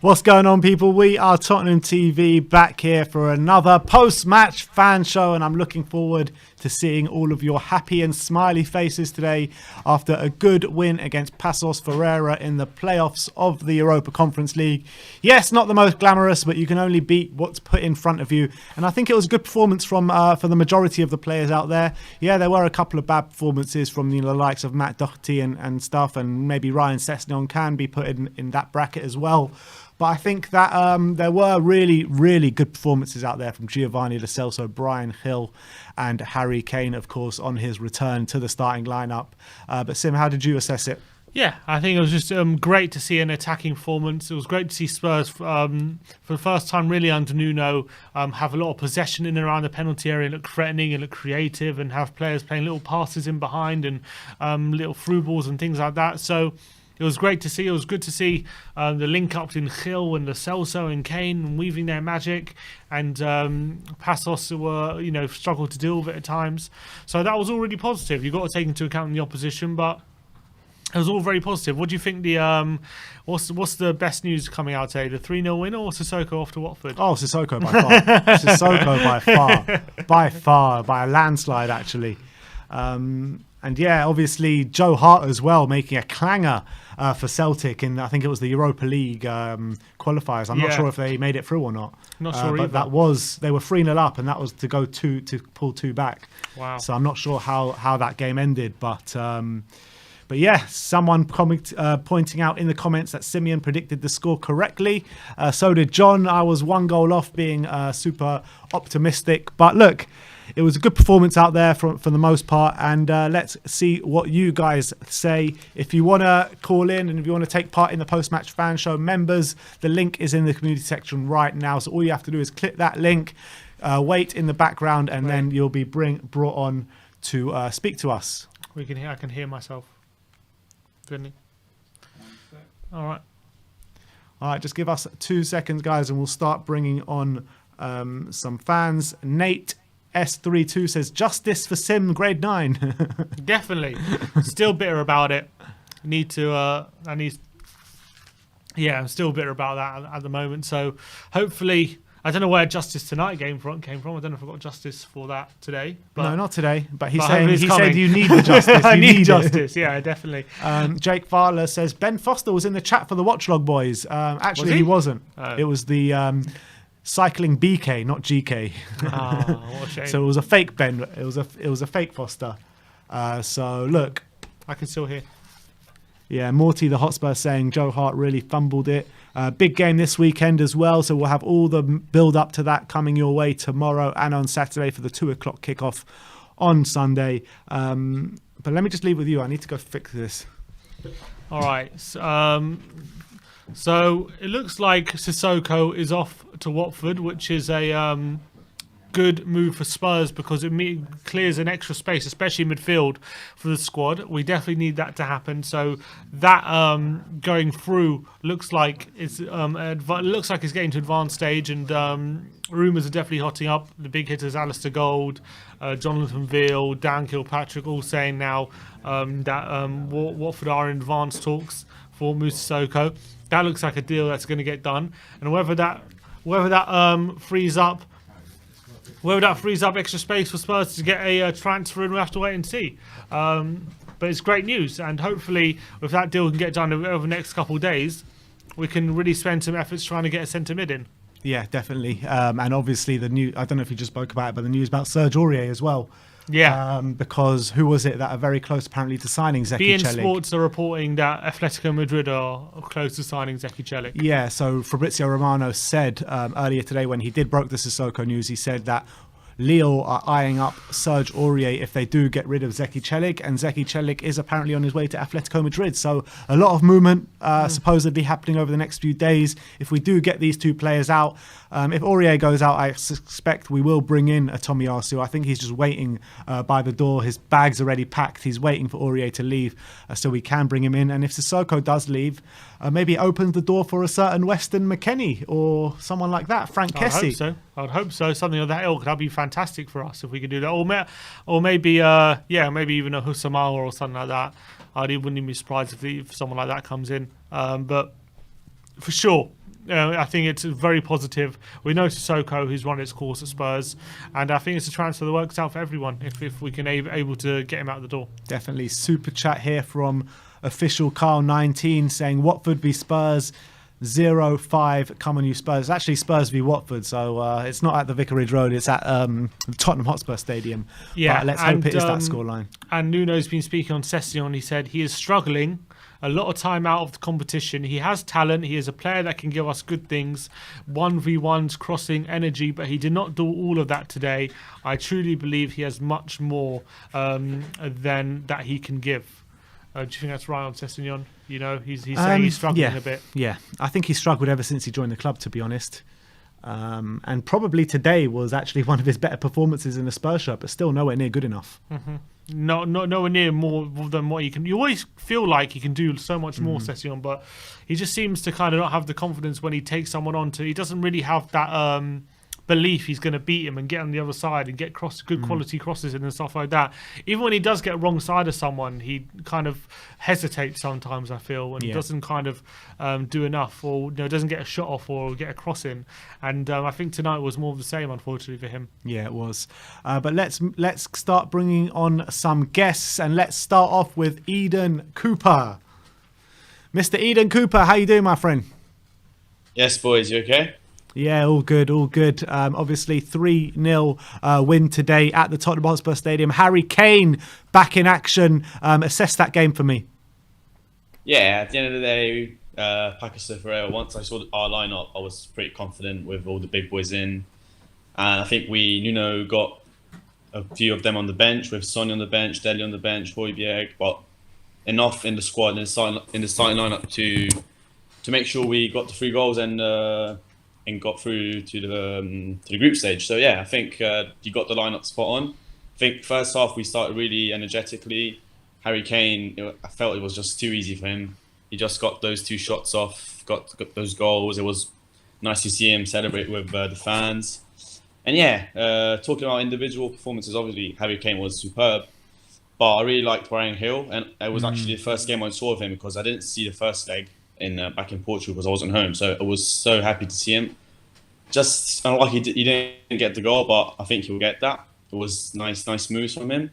What's going on, people? We are Tottenham TV, back here for another post-match fan show, and I'm looking forward to seeing all of your happy and smiley faces today after a good win against Pacos Ferreira in the playoffs of the Europa Conference League. Yes, not the most glamorous, but you can only beat what's put in front of you, and I think it was a good performance from for the majority of the players out there. Yeah, there were a couple of bad performances from the likes of Matt Doherty and stuff, and maybe Ryan Sessegnon can be put in that bracket as well. But I think that there were really, really good performances out there from Giovanni Lo Celso, Brian Hill and Harry Kane, of course, on his return to the starting lineup. But Sim, how did you assess it? Yeah, I think it was just great to see an attacking performance. It was great to see Spurs, for the first time really under Nuno, have a lot of possession in and around the penalty area, look threatening and look creative, and have players playing little passes in behind and little through balls and things like that. So it was great to see. It was good to see the link-ups in Gil and Lo Celso and Kane weaving their magic, and Pacos were, struggled to deal with it at times. So that was all really positive. You've got to take into account the opposition, but it was all very positive. What do you think what's the best news coming out today? The 3-0 win or Sissoko off to Watford? Oh, Sissoko by far. Sissoko by far. By far. By a landslide, actually. And yeah, obviously Joe Hart as well, making a clanger for Celtic in, I think it was the Europa League qualifiers. I'm not sure if they made it through or not. Not sure either. But they were 3-0 up, and that was to go to pull 2 back. Wow. So I'm not sure how that game ended, but yeah, someone pointing out in the comments that Simeon predicted the score correctly. So did John. I was 1 goal off being super optimistic. But look, it was a good performance out there for the most part. And let's see what you guys say. If you want to call in and if you want to take part in the post-match fan show, members, the link is in the community section right now. So all you have to do is click that link, wait in the background, and then you'll be brought on to speak to us. I can hear myself. Good. All right, just give us 2 seconds, guys, and we'll start bringing on some fans. Nate S32 says, justice for Sim, grade 9. Definitely. Still bitter about it. I'm still bitter about that at the moment. So hopefully, I don't know where Justice Tonight came from. I don't know if I got justice for that today. But, no, not today. But he said you need the justice. I need justice. Yeah, definitely. Jake Fowler says Ben Foster was in the chat for the Watchlog boys. Actually, he wasn't. Oh. It was the cycling BK, not GK. Oh, what a shame. So it was a fake Ben. It was a fake Foster. So look, I can still hear. Yeah, Morty the Hotspur saying Joe Hart really fumbled it. Big game this weekend as well, so we'll have all the build up to that coming your way tomorrow and on Saturday for the 2 o'clock kickoff on Sunday. But let me just leave with you. I need to go fix this. All right. So it looks like Sissoko is off to Watford, which is a good move for Spurs because it clears an extra space, especially midfield, for the squad. We definitely need that to happen. So that going through looks like it's getting to advanced stage, and rumours are definitely hotting up. The big hitters, Alistair Gold, Jonathan Veal, Dan Kilpatrick, all saying now that Watford are in advanced talks for Sissoko. That looks like a deal that's going to get done, and whether that frees up extra space for Spurs to get a transfer in, we'll have to wait and see. But it's great news, and hopefully if that deal can get done over the next couple of days, we can really spend some efforts trying to get a centre mid in. Yeah, definitely. And obviously the new, I don't know if you just spoke about it, but the news about Serge Aurier as well. Yeah. Because who was it that are very close apparently to signing Zeki beIN Celik? Sports are reporting that Atletico Madrid are close to signing Zeki Celik. Yeah, so Fabrizio Romano said earlier today when he did broke the Sissoko news, he said that Lille are eyeing up Serge Aurier if they do get rid of Zeki Celik, and Zeki Celik is apparently on his way to Atletico Madrid. So a lot of movement supposedly happening over the next few days. If we do get these two players out, if Aurier goes out, I suspect we will bring in a Tomiyasu. I think he's just waiting by the door. His bag's already packed. He's waiting for Aurier to leave so we can bring him in. And if Sissoko does leave, maybe it opens the door for a certain Weston McKennie or someone like that, Frank Kessie. I'd hope so. Something of that ilk. That'd be fantastic for us if we could do that. Or maybe maybe even a Husamawa or something like that. I wouldn't even be surprised if someone like that comes in. But for sure, I think it's very positive. We know Sissoko, who's run its course at Spurs, and I think it's a transfer that works out for everyone if we can able to get him out the door. Definitely. Super chat here from official Carl19 saying Watford v Spurs 0-5. Come on, you Spurs. It's actually Spurs v Watford, so it's not at the Vicarage Road. It's at Tottenham Hotspur Stadium. Yeah, but let's hope it is that scoreline. And Nuno's been speaking on Sessegnon. He said he is struggling a lot of time out of the competition. He has talent. He is a player that can give us good things. 1v1s, crossing, energy, but he did not do all of that today. I truly believe he has much more than that he can give. Do you think that's right on Sessegnon? You know, he's saying he's struggling a bit. Yeah, I think he's struggled ever since he joined the club, to be honest. And probably today was actually one of his better performances in the Spurs shirt, but still nowhere near good enough. Mm-hmm. Nowhere near more than what he can. You always feel like he can do so much more, Sessegnon, but he just seems to kind of not have the confidence when he takes someone on. He doesn't really have that belief he's going to beat him and get on the other side and get good quality crosses in and stuff like that. Even when he does get wrong side of someone, he kind of hesitates sometimes, I feel, and doesn't kind of do enough, or doesn't get a shot off or get a cross in. And I think tonight was more of the same, unfortunately, for him. Yeah, it was. But let's start bringing on some guests, and let's start off with Eden Cooper. Mr. Eden Cooper, how you doing, my friend? Yes, boys, you okay? Yeah, all good, all good. Obviously, 3-0 win today at the Tottenham Hotspur Stadium. Harry Kane back in action. Assess that game for me. Yeah, at the end of the day, Pacos and Ferreira, once I saw our lineup, I was pretty confident with all the big boys in. And I think Nuno got a few of them on the bench, with Son on the bench, Dele on the bench, Højbjerg, but enough in the squad, in the starting lineup to make sure we got the 3 goals and got through to the group stage. So yeah, I think you got the lineup spot on. I think first half we started really energetically. Harry Kane, I felt it was just too easy for him. He just got those 2 shots off, got those goals. It was nice to see him celebrate with the fans. And yeah, talking about individual performances, obviously Harry Kane was superb. But I really liked Bryan Hill, and it was actually the first game I saw of him because I didn't see the first leg back in Portugal because I wasn't home. So I was so happy to see him. Just unlucky he didn't get the goal, but I think he'll get that. It was nice moves from him,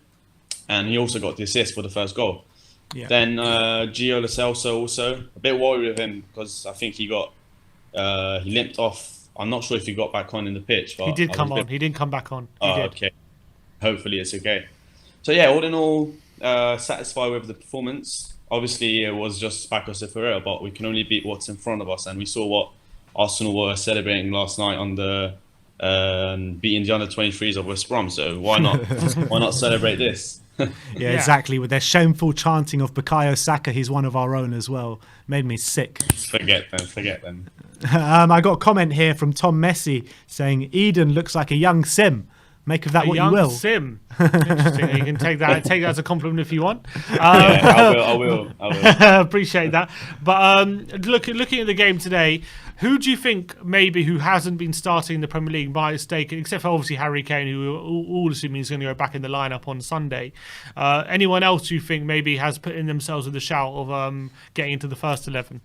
and he also got the assist for the first goal. Yeah. Then Gio Lo Celso also, a bit worried with him because I think he limped off. I'm not sure if he got back on in the pitch, but he did come on. He didn't come back on. He did. Okay. Hopefully it's okay. So yeah, all in all, satisfied with the performance. Obviously, it was just Pacos and Ferreira, but we can only beat what's in front of us, and we saw what Arsenal were celebrating last night on the beating the under-23s of West Brom. So why not celebrate this? Yeah, exactly. With their shameful chanting of Bukayo Saka, he's one of our own as well. Made me sick. Forget them. I got a comment here from Tom Messi saying Eden looks like a young Sim. Make of that what you will. Sim. Interesting. You can take that as a compliment if you want. I will. Appreciate that. But looking at the game today, who do you think maybe who hasn't been starting in the Premier League by mistake, except for obviously Harry Kane, who we're all assuming is going to go back in the lineup on Sunday? Anyone else you think maybe has put in themselves with the shout of getting into the first 11?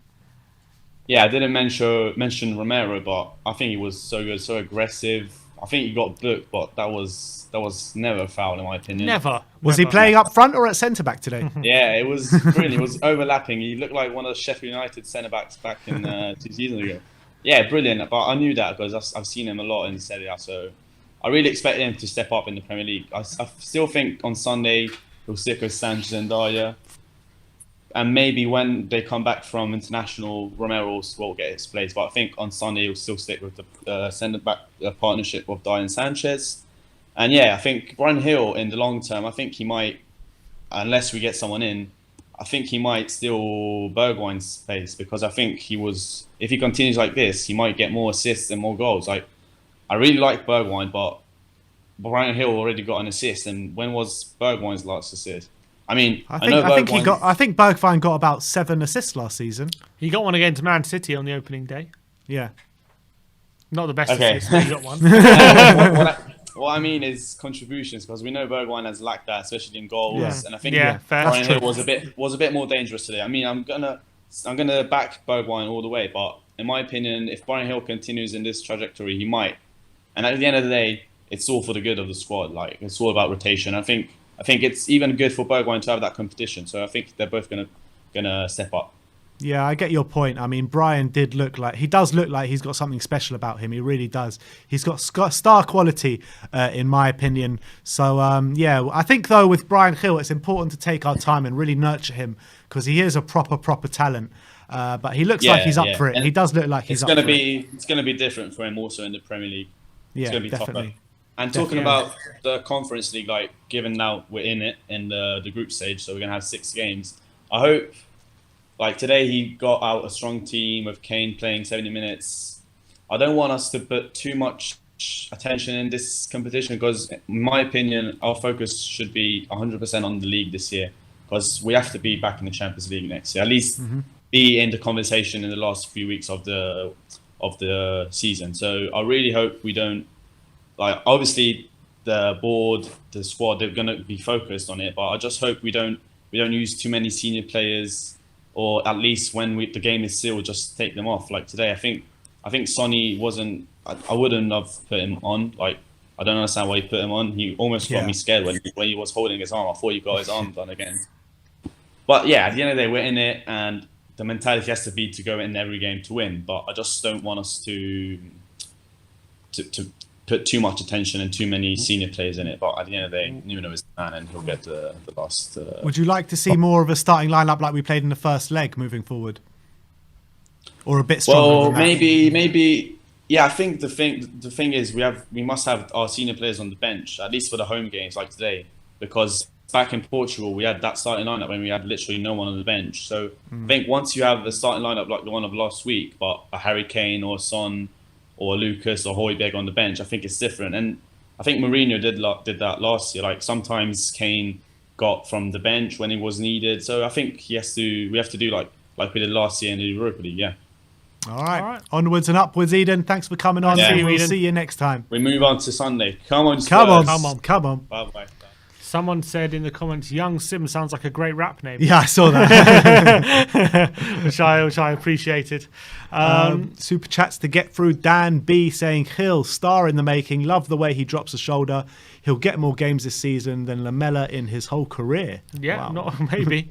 Yeah, I didn't mention Romero, but I think he was so good, so aggressive. I think he got booked, but that was never a foul in my opinion. Never. Was he playing up front or at centre back today? Yeah, it was brilliant. It was overlapping. He looked like one of the Sheffield United centre backs back in 2 seasons ago. Yeah, brilliant. But I knew that because I've seen him a lot in Serie A, so I really expect him to step up in the Premier League. I still think on Sunday he'll stick with Sanchez and Dyer. And maybe when they come back from international, Romero will get his place. But I think on Sunday he'll still stick with the centre-back partnership with Dyer and Sanchez. And yeah, I think Bryan Hill in the long term, I think he might, unless we get someone in, I think he might steal Bergwijn's place because I think if he continues like this, he might get more assists and more goals. Like, I really like Bergwijn, but Bryan Hill already got an assist. And when was Bergwijn's last assist? I mean, I think Bergwijn got about 7 assists last season. He got one against Man City on the opening day. Yeah. Not the best assist, but he got one. What I mean is contributions, because we know Bergwijn has lacked that, especially in goals. Yeah. And I think Bryan Hill was a bit more dangerous today. I mean, I'm gonna back Bergwijn all the way, but in my opinion, if Brian Hill continues in this trajectory, he might. And at the end of the day, it's all for the good of the squad. Like, it's all about rotation. I think it's even good for Bergwijn to have that competition. So I think they're both gonna step up. Yeah, I get your point. I mean, Brian does look like he's got something special about him. He really does. He's got star quality, in my opinion. So, yeah, I think, though, with Brian Hill, it's important to take our time and really nurture him because he is a proper talent. But he looks like he's up for it. And he does look like he's up for it. It's going to be different for him also in the Premier League. It's going to be definitely. tougher. And talking about the Conference League, like, given now we're in it, in the group stage, so we're going to have 6 games. I hope... Like today, he got out a strong team with Kane playing 70 minutes. I don't want us to put too much attention in this competition because, in my opinion, our focus should be 100% on the league this year because we have to be back in the Champions League next year. At least be in the conversation in the last few weeks of the season. So I really hope we don't. Like, obviously, the board, the squad, they're going to be focused on it. But I just hope we don't use too many senior players. Or at least when the game is sealed, just take them off. Like today, I think Sonny wasn't. I wouldn't have put him on. Like I don't understand why he put him on. He almost got me scared when he was holding his arm. I thought he got his arm done again. But yeah, at the end of the day, we're in it, and the mentality has to be to go in every game to win. But I just don't want us to put too much attention and too many senior players in it. But at the end of the day, Nuno is the man and he'll get the last... Would you like to see more of a starting lineup like we played in the first leg moving forward? Or a bit stronger than that? Maybe... Yeah, I think the thing is we must have our senior players on the bench, at least for the home games like today. Because back in Portugal, we had that starting lineup when we had literally no one on the bench. So I think once you have a starting lineup like the one of last week, but a Harry Kane or Son... or Lucas or Højbjerg on the bench, I think it's different. And I think Mourinho did that last year. Like sometimes Kane got from the bench when it was needed. So I think we have to do like we did last year in the Europa League, yeah. All right. Onwards and upwards, Eden. Thanks for coming on. Yeah. We'll see you next time. We move on to Sunday. Come on, Spurs. Come on. Bye-bye. Someone said in the comments, Young Sim sounds like a great rap name. Yeah, I saw that. which I appreciated. Super chats to get through. Dan B saying, Hill, star in the making. Love the way he drops a shoulder. He'll get more games this season than Lamella in his whole career. Yeah,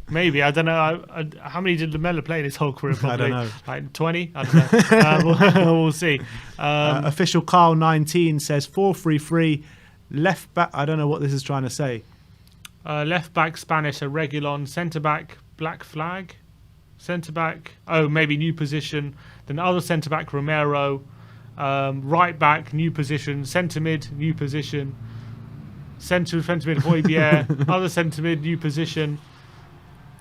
maybe. I don't know. How many did Lamella play in his whole career? Probably, I don't know. Like 20? I don't know. We'll see. Official Carl 19 says 4-3-3. Left back, I don't know what this is trying to say. Left back, Spanish, Regulon. Centre back, Black Flag. Centre back, maybe new position. Then other centre back, Romero. Right back, new position. Centre mid, new position. Centre mid, Højbjerg. Other centre mid, new position.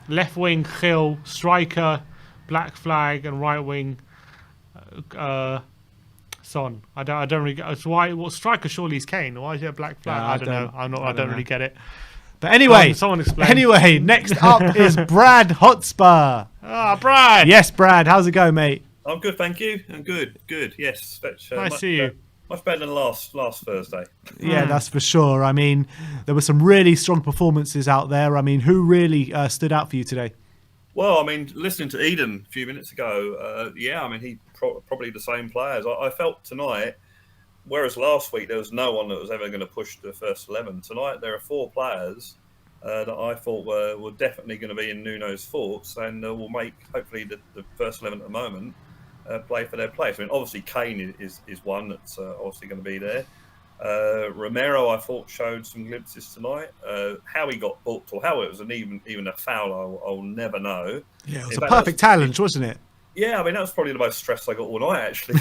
Left wing, Gil. Striker, Black Flag. And right wing, Son. I don't really get why. Well, striker surely is Kane. Why is there a black flag? I don't know. I don't really get it. But anyway, someone explain. Anyway, next up is Brad Hotspur. Brad. Yes, Brad. How's it going, mate? I'm good, thank you. I'm good. Yes, nice to see you. Much better than last Thursday. Yeah, that's for sure. I mean, there were some really strong performances out there. I mean, who really stood out for you today? Well, I mean, listening to Eden a few minutes ago, he probably the same players. I felt tonight, whereas last week there was no one that was ever going to push the first 11. Tonight there are 4 players that I thought were definitely going to be in Nuno's thoughts and will make, hopefully, the first 11 at the moment play for their place. I mean, obviously Kane is one that's obviously going to be there. Romero, I thought, showed some glimpses tonight. How he got booked or how it was even a foul, I'll never know. Yeah, it was a perfect challenge, wasn't it? Yeah, I mean, that was probably the most stress I got all night, actually.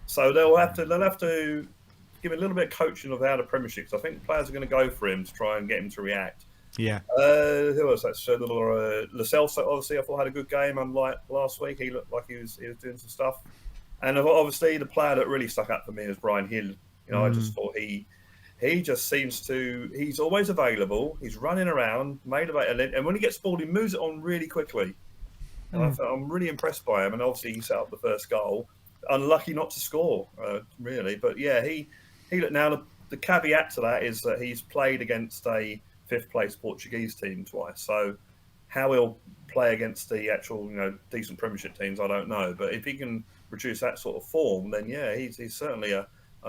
So they'll have to give a little bit of coaching of how the Premiership, because I think players are going to go for him to try and get him to react. Yeah. Who else? That's Lascelles, obviously, I thought had a good game. Unlike last week, he looked like he was doing some stuff. And obviously, the player that really stuck out for me is Brian Hill. I just thought he just seems to. He's always available. He's running around, made available, and when he gets ball, he moves it on really quickly. And I'm really impressed by him. And obviously, he set up the first goal. Unlucky not to score, really. But yeah, he looked. Now the caveat to that is that he's played against a 5th place Portuguese team twice. So how he'll play against the actual, decent Premiership teams, I don't know. But if he can produce that sort of form, then yeah, he's certainly an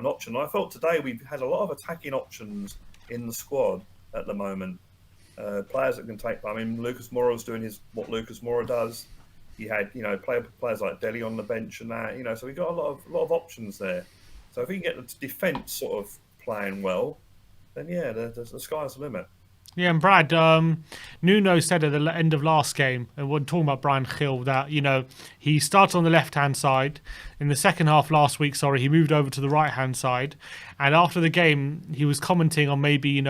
option. I felt today we've had a lot of attacking options in the squad at the moment. Players that can take. I mean, Lucas Moura's doing what Lucas Moura does. You had, players like Dele on the bench and that. So we've got a lot of options there. So if we can get the defence sort of playing well, then yeah, the sky's the limit. Yeah, and Brad, Nuno said at the end of last game, and we're talking about Bryan Gil, that, he started on the left-hand side. In the second half last week, he moved over to the right-hand side. And after the game, he was commenting on maybe,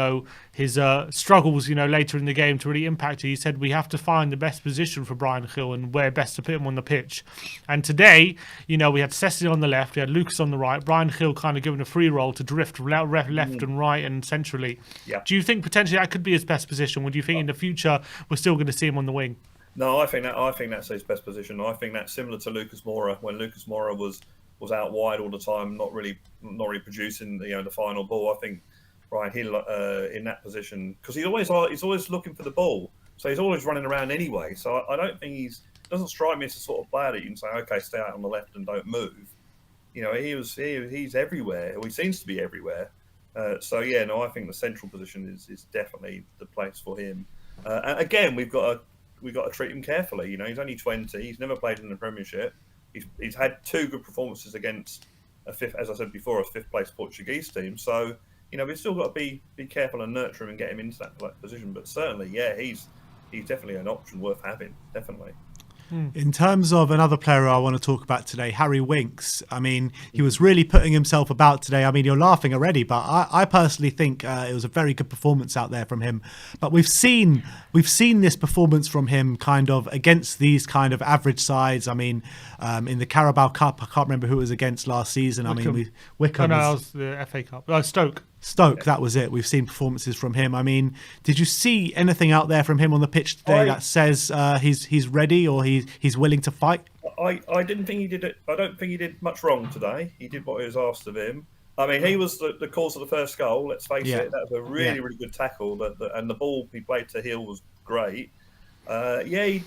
his struggles, later in the game to really impact it. He said, we have to find the best position for Bryan Gil and where best to put him on the pitch. And today, we had Sessegnon on the left, we had Lucas on the right, Bryan Gil kind of given a free roll to drift left and right and centrally. Yeah. Do you think potentially that could be his best position? Or do you think in the future we're still going to see him on the wing? No, I think that's his best position. I think that's similar to Lucas Moura when Lucas Moura was out wide all the time, not really producing the final ball. I think Bryan Gil in that position, because he's always looking for the ball, so he's always running around anyway. So I don't think doesn't strike me as the sort of player that you can say, okay, stay out on the left and don't move. He's everywhere, or he seems to be everywhere. So yeah, no, I think the central position is definitely the place for him. And again, we've got to treat him carefully. He's only 20. He's never played in the Premiership. He's had 2 good performances against as I said before, a 5th place Portuguese team. So we've still got to be careful and nurture him and get him into that position. But certainly, yeah, he's definitely an option worth having. Definitely. In terms of another player I want to talk about today, Harry Winks. I mean, he was really putting himself about today. I mean, you're laughing already, but I personally think it was a very good performance out there from him. But we've seen this performance from him kind of against these kind of average sides. I mean, in the Carabao Cup, I can't remember who it was against last season. Wickham. I mean, Wickham. No, that was the FA Cup. Stoke, that was it. We've seen performances from him. I mean, did you see anything out there from him on the pitch today that says he's ready or he's willing to fight? I didn't think he did it. I don't think he did much wrong today. He did what was asked of him. I mean, he was the cause of the first goal. Let's face it. That was a really good tackle. And the ball he played to Hill was great. He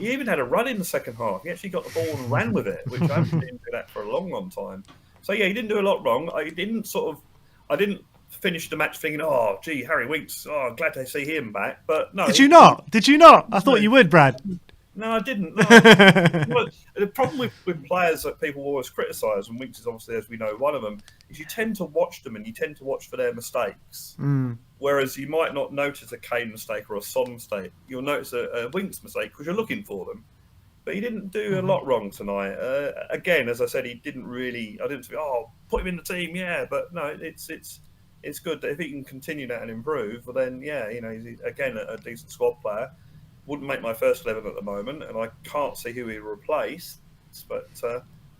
even had a run in the second half. He actually got the ball and ran with it, which I haven't seen him do that for a long time. So yeah, he didn't do a lot wrong. I didn't finish the match thinking, oh, gee, Harry Winks, glad to see him back. But no. Did you not? I thought you would, Brad. No, I didn't. No. Well, the problem with players that people always criticise, and Winks is obviously, as we know, one of them, is you tend to watch them and you tend to watch for their mistakes. Whereas you might not notice a Kane mistake or a Son mistake. You'll notice a Winks mistake because you're looking for them. But he didn't do a lot wrong tonight. Again, as I said, he didn't really. I didn't say, put him in the team, yeah. But no, it's good that if he can continue that and improve, well then, yeah, he's again a decent squad player. Wouldn't make my first 11 at the moment, and I can't see who he'd replace. But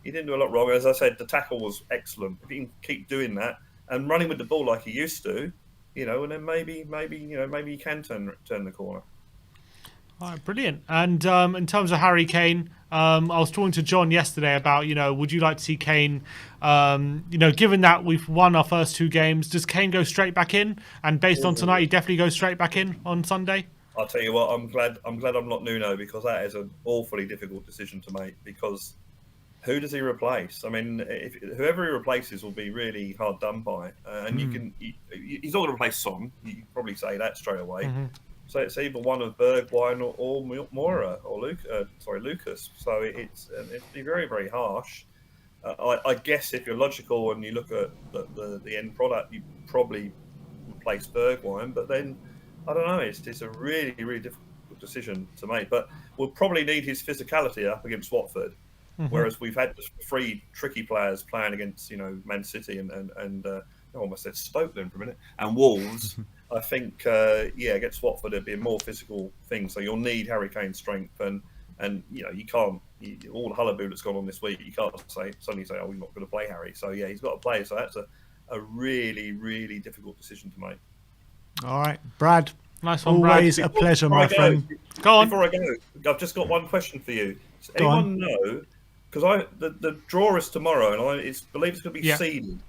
he didn't do a lot wrong. As I said, the tackle was excellent. If he can keep doing that and running with the ball like he used to, and then maybe he can turn the corner. All right, brilliant. And in terms of Harry Kane, I was talking to John yesterday about, would you like to see Kane, given that we've won our first 2 games, does Kane go straight back in? And based on tonight, he definitely goes straight back in on Sunday? I'll tell you what, I'm glad I'm not Nuno, because that is an awfully difficult decision to make, because who does he replace? I mean, whoever he replaces will be really hard done by. And he's not going to replace Son. You can probably say that straight away. So it's either one of Bergwijn or Moura or Lucas. So it'd be very, very harsh. I guess if you're logical and you look at the end product, you probably replace Bergwijn. But then, I don't know, it's a really, really difficult decision to make. But we'll probably need his physicality up against Watford. Whereas we've had 3 tricky players playing against, Man City and I almost said Stoke then for a minute, and Wolves. I think, against Watford, it'd be a more physical thing. So you'll need Harry Kane's strength, and you can't. All the hullabaloo that's gone on this week, you can't suddenly say, "Oh, we're not going to play Harry." So yeah, he's got to play. So that's a really, really difficult decision to make. All right, Brad. Nice one, Always Brad. a pleasure, my friend. Go on. Before I go, I've just got one question for you. Does anyone know? Because the draw is tomorrow, and I believe it's going to be seeded.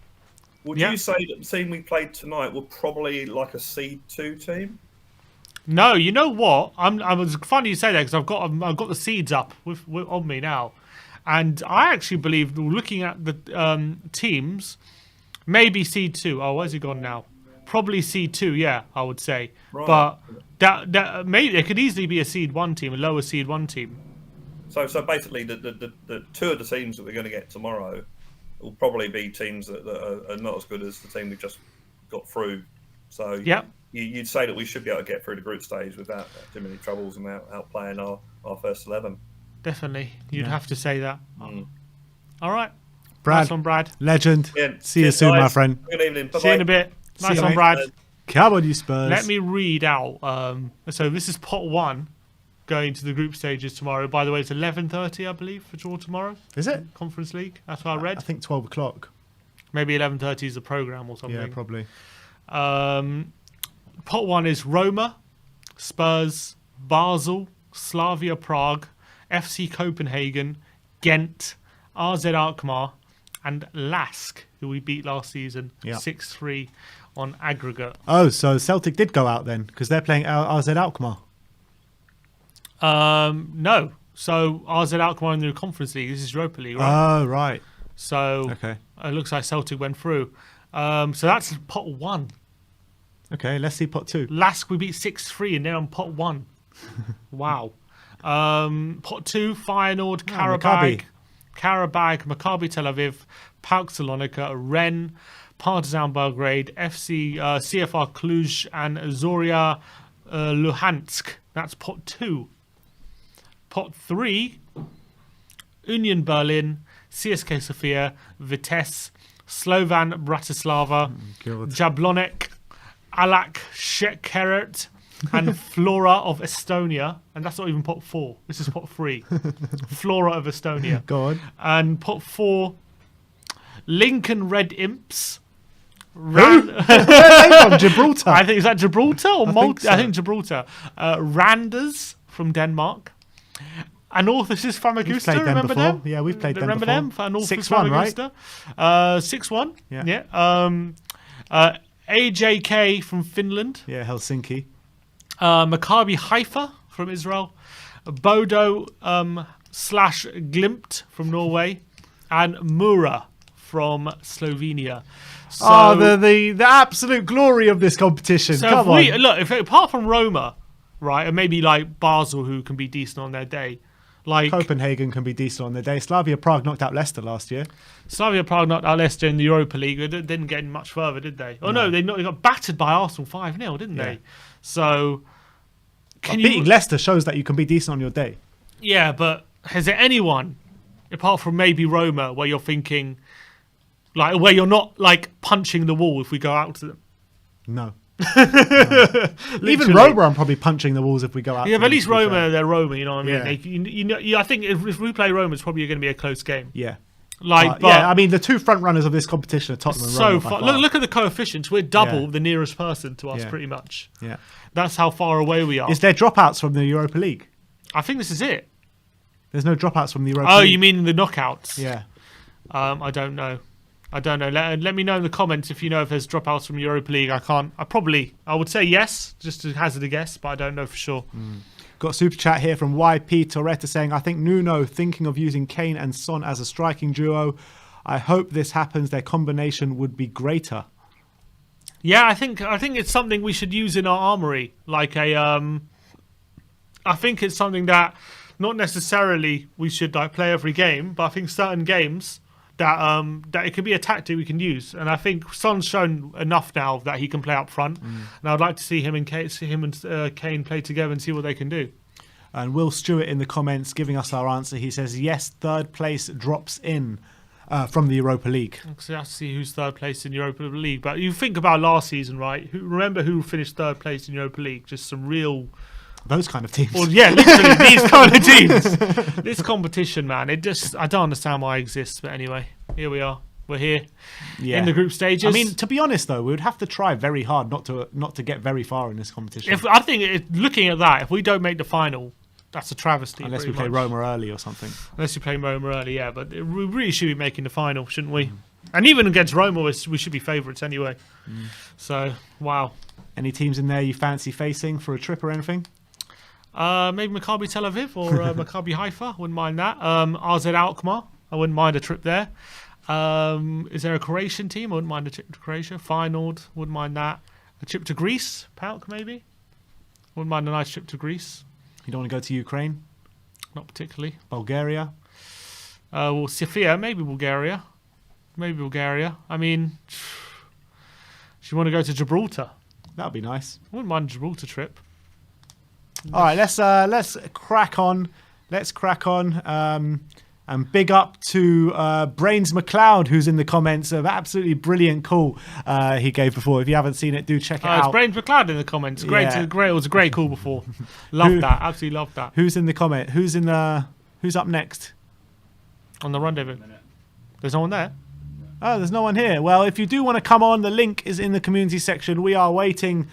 Would you say that the team we played tonight were probably like a seed 2 team? No, you know what? I was funny you say that because I've got the seeds up on me now, and I actually believe looking at the teams, maybe seed 2. Oh, where's he gone now? Probably seed 2. Yeah, I would say. Right. But that maybe it could easily be a seed 1 team, a lower seed 1 team. So basically, the 2 of the teams that we're going to get tomorrow will probably be teams that are not as good as the team we just got through. So Yeah. You'd say that we should be able to get through the group stage without too many troubles and without playing our first 11. Definitely, you'd have to say that. Mm. All right, Brad, nice one, Brad. legend. Yeah, See you cheers, soon, my guys. friend. Good evening. Bye-bye. See you in a bit. See Nice you, one, mate. Brad. Come on, you Spurs. Let me read out. So this is pot 1 going to the group stages tomorrow. By the way, it's 11:30, I believe, for draw tomorrow. Is it? Conference League. That's what I read. I think 12 o'clock. Maybe 11:30 is the program or something. Yeah, probably. Pot 1 is Roma, Spurs, Basel, Slavia Prague, FC Copenhagen, Ghent, RZ Alkmaar, and Lask, who we beat last season 6-3 on aggregate. Oh, so Celtic did go out then because they're playing RZ Alkmaar. No. So RZ Alkmaar in the Conference League. This is Europa League, right? Oh, right. So Okay. it looks like Celtic went through. So that's pot 1. Okay, let's see pot 2. Lask we beat 6-3 and they're on pot 1. Wow. Pot 2, Feyenoord, Karabag, Maccabi Tel Aviv, PAOK Salonika, Rennes, Partizan Belgrade, CFR Cluj, and Zorya Luhansk. That's pot 2. Pot 3, Union Berlin, CSK Sofia, Vitesse, Slovan Bratislava, God. Jablonek, Alak Shekeret, and Flora of Estonia. And that's not even pot 4. This is pot 3. Flora of Estonia. Go on. And pot 4, Lincoln Red Imps. Where are they from? Gibraltar. I think, is that Gibraltar or Malta? so. I think Gibraltar. Randers from Denmark. And Orthus Famagusta, We've played them remember before. them? Yeah, we've played them Remember before. them? 6-1, right? 6-1. Yeah. AJK from Finland. Yeah, Helsinki. Maccabi Haifa from Israel. Bodo / Glimt from Norway. And Mura from Slovenia. So, the absolute glory of this competition. so Come if on. look, if apart from Roma, right, and maybe like Basel, who can be decent on their day, like Copenhagen can be decent on their day. Slavia Prague knocked out Leicester last year. Slavia Prague knocked out Leicester in the Europa League. They didn't get much further, did they? Oh no, they got battered by Arsenal 5-0, didn't Yeah. they? So can Beating Leicester shows that you can be decent on your day. Yeah, but has there anyone apart from maybe Roma where you're thinking, like, where you're not like punching the wall if we go out to them? No. Even Roma, I'm probably punching the walls if we go out. Yeah, to but at them, least to be Roma, fair. they're Roma. You know what I mean? Yeah. I think if we play Roma, it's probably going to be a close game. Yeah. Like, but yeah, I mean, the two front runners of this competition are Tottenham and so Roma. far. by far. Look at the coefficients. We're double Yeah. the nearest person to us, Yeah. pretty much. Yeah. That's how far away we are. Is there dropouts from the Europa League? I think this is it. There's no dropouts from the Europa Oh, League. you mean the knockouts? Yeah. I don't know. Let me know in the comments if you know if there's dropouts from Europa League. I would say yes, just to hazard a guess, but I don't know for sure. Got a super chat here from YP Toretta saying, I think Nuno thinking of using Kane and Son as a striking duo. I hope this happens. Their combination would be greater. Yeah, I think it's something we should use in our armory. Like I think it's something that not necessarily we should like play every game, but I think certain games that it could be a tactic we can use. And I think Son's shown enough now that he can play up front. And I'd like to see him and Kane play together and see what they can do. And Will Stewart in the comments giving us our answer. He says, yes, third place drops in from the Europa League. So I have to see who's third place in Europa League. But you think about last season, right? Remember who finished third place in Europa League? Just some real... Those kind of teams. Well, yeah, literally these kind of teams. This competition, man, I don't understand why it exists. But anyway, here we are. We're here Yeah. in the group stages. I mean, to be honest, though, we would have to try very hard not to get very far in this competition. Looking at that, if we don't make the final, that's a travesty. Unless we pretty play much. Roma early or something. Unless you play Roma early, yeah. But we really should be making the final, shouldn't we? And even against Roma, we should be favourites anyway. So, wow. Any teams in there you fancy facing for a trip or anything? Maybe Maccabi Tel Aviv or Maccabi Haifa. Wouldn't mind that. RZ Alkmaar. I wouldn't mind a trip there. Is there a Croatian team? I wouldn't mind a trip to Croatia. Feyenoord. Wouldn't mind that. A trip to Greece. PAOK maybe. Wouldn't mind a nice trip to Greece. You don't want to go to Ukraine? Not particularly. Bulgaria? Well, Sofia. Maybe Bulgaria. Maybe Bulgaria. I mean, do you want to go to Gibraltar? That would be nice. I wouldn't mind a Gibraltar trip. All right, let's crack on. Let's crack on. And big up to Brains McLeod, who's in the comments of absolutely brilliant call he gave before. If you haven't seen it, do check it out. It's Brains McLeod in the comments. Great, Yeah. great. It was a great call before. Loved that. Absolutely loved that. Who's in the comment? Who's up next? On the rendezvous. There's no one there. Oh, there's no one here. Well, if you do want to come on, the link is in the community section. We are waiting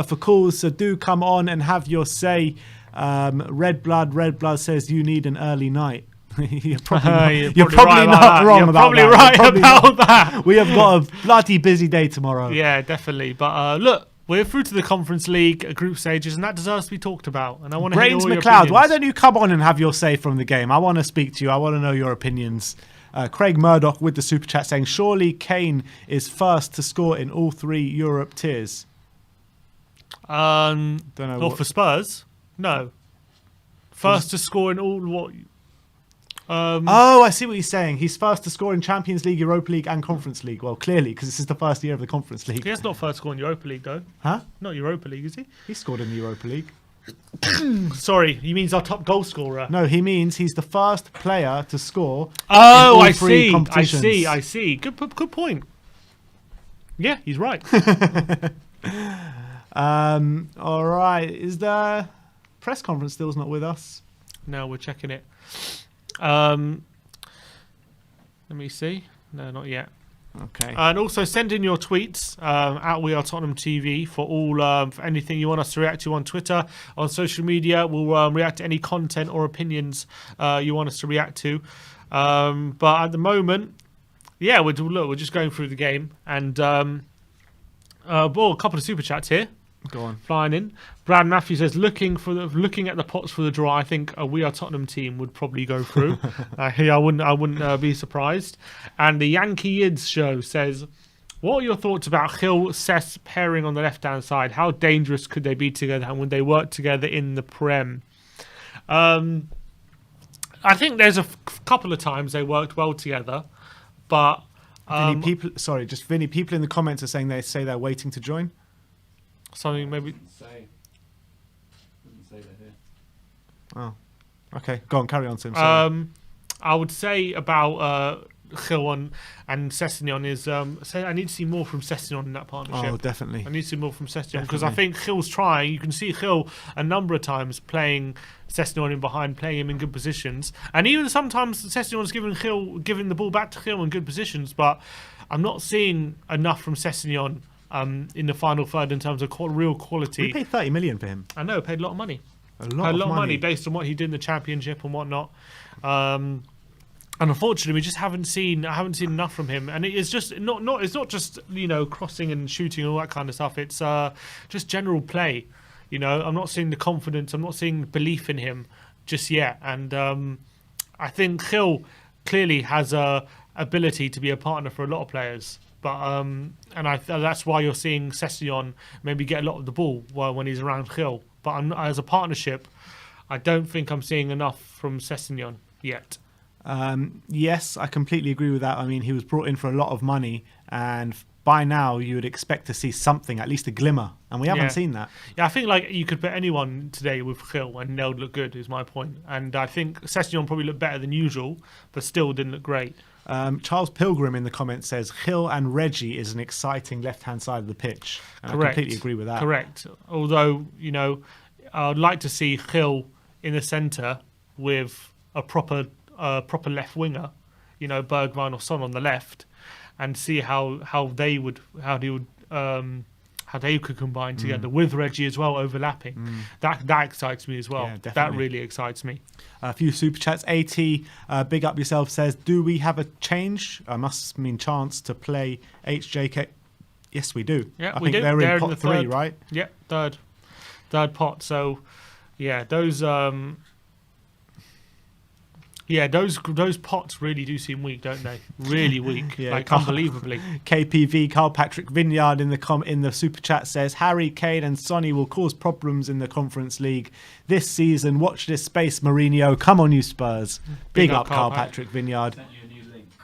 for calls, so do come on and have your say. Red Blood says you need an early night. You're probably not wrong about that. You're probably right about that. We have got a bloody busy day tomorrow. Yeah, definitely. But look, we're through to the Conference League group stages, and that deserves to be talked about. And I want to hear Brains all your McLeod, opinions. why don't you come on and have your say from the game? I want to speak to you. I want to know your opinions. Craig Murdoch with the super chat saying, surely Kane is first to score in all 3 Europe tiers. Don't know not what- for Spurs. No. First to score in all what? Oh, I see what he's saying. He's first to score in Champions League, Europa League and Conference League. Well, clearly, because this is the first year of the Conference League. He has not first score in Europa League though. Huh? Not Europa League, is he? He scored in the Europa League. Sorry, he means our top goal scorer. No, he means he's the first player to score Oh, in all I 3 see. competitions. I see. Good point. Yeah, he's right. All right. Is the press conference still's not with us? No, we're checking it. Let me see. No, not yet. Okay. And also send in your tweets at WeAreTottenhamTV for all for anything you want us to react to on Twitter, on social media. We'll react to any content or opinions you want us to react to. But at the moment, yeah, we're just going through the game, and well, a couple of super chats here. Go on. Flying in. Brad Matthews says, looking at the pots for the draw, I think a We Are Tottenham team would probably go through. I wouldn't be surprised. And the Yankee Yids show says, what are your thoughts about Gil Cess pairing on the left hand side? How dangerous could they be together, and would they work together in the Prem? I think there's a couple of times they worked well together, but Vinny, people in the comments are saying they're waiting to join. something maybe. Doesn't say that here. Oh, okay. Go on, carry on, Tim. Sorry. I would say about Gil and Sessegnon is I need to see more from Sessegnon in that partnership. Oh, definitely. I need to see more from Sessegnon because I think Gil's trying. You can see Gil a number of times playing Sessegnon in behind, playing him in good positions, and even sometimes Sessegnon's giving the ball back to Gil in good positions. But I'm not seeing enough from Sessegnon in the final third in terms of real quality. We paid 30 million for him. I know, paid a lot of money. A lot of money Based on what he did in the championship and whatnot. And unfortunately, we just haven't seen enough from him. And it's just it's not just crossing and shooting and all that kind of stuff. It's just general play. I'm not seeing the confidence. I'm not seeing belief in him just yet. And I think Gil clearly has a ability to be a partner for a lot of players. But that's why you're seeing Sessegnon maybe get a lot of the ball when he's around Gil. But as a partnership, I don't think I'm seeing enough from Sessegnon yet. Yes, I completely agree with that. I mean, he was brought in for a lot of money, and by now you would expect to see something, at least a glimmer, and we haven't seen that. Yeah, I think you could put anyone today with Gil and they'll look good, is my point. And I think Sessegnon probably looked better than usual, but still didn't look great. Charles Pilgrim in the comments says Gil and Reggie is an exciting left-hand side of the pitch. And Correct. I completely agree with that. Correct. Although, I'd like to see Gil in the centre with a proper left winger, Bergwijn or Son on the left, and see how how they could combine together with Reggie as well, overlapping. That excites me as well. Yeah, that definitely. really excites me. A few super chats. AT, big up yourself, says, do we have a change? Must mean chance to play HJK. Yes, we do. Yeah, I we think do. they're in the pot 3, third, right? Yeah, third pot. So, yeah, those pots really do seem weak, don't they? Really weak, Yeah, like Carl- unbelievably. KPV, Carl Patrick Vineyard in the super chat says, Harry, Kane and Sonny will cause problems in the Conference League this season. Watch this space, Mourinho. Come on, you Spurs. Big up, Carl Patrick Vineyard.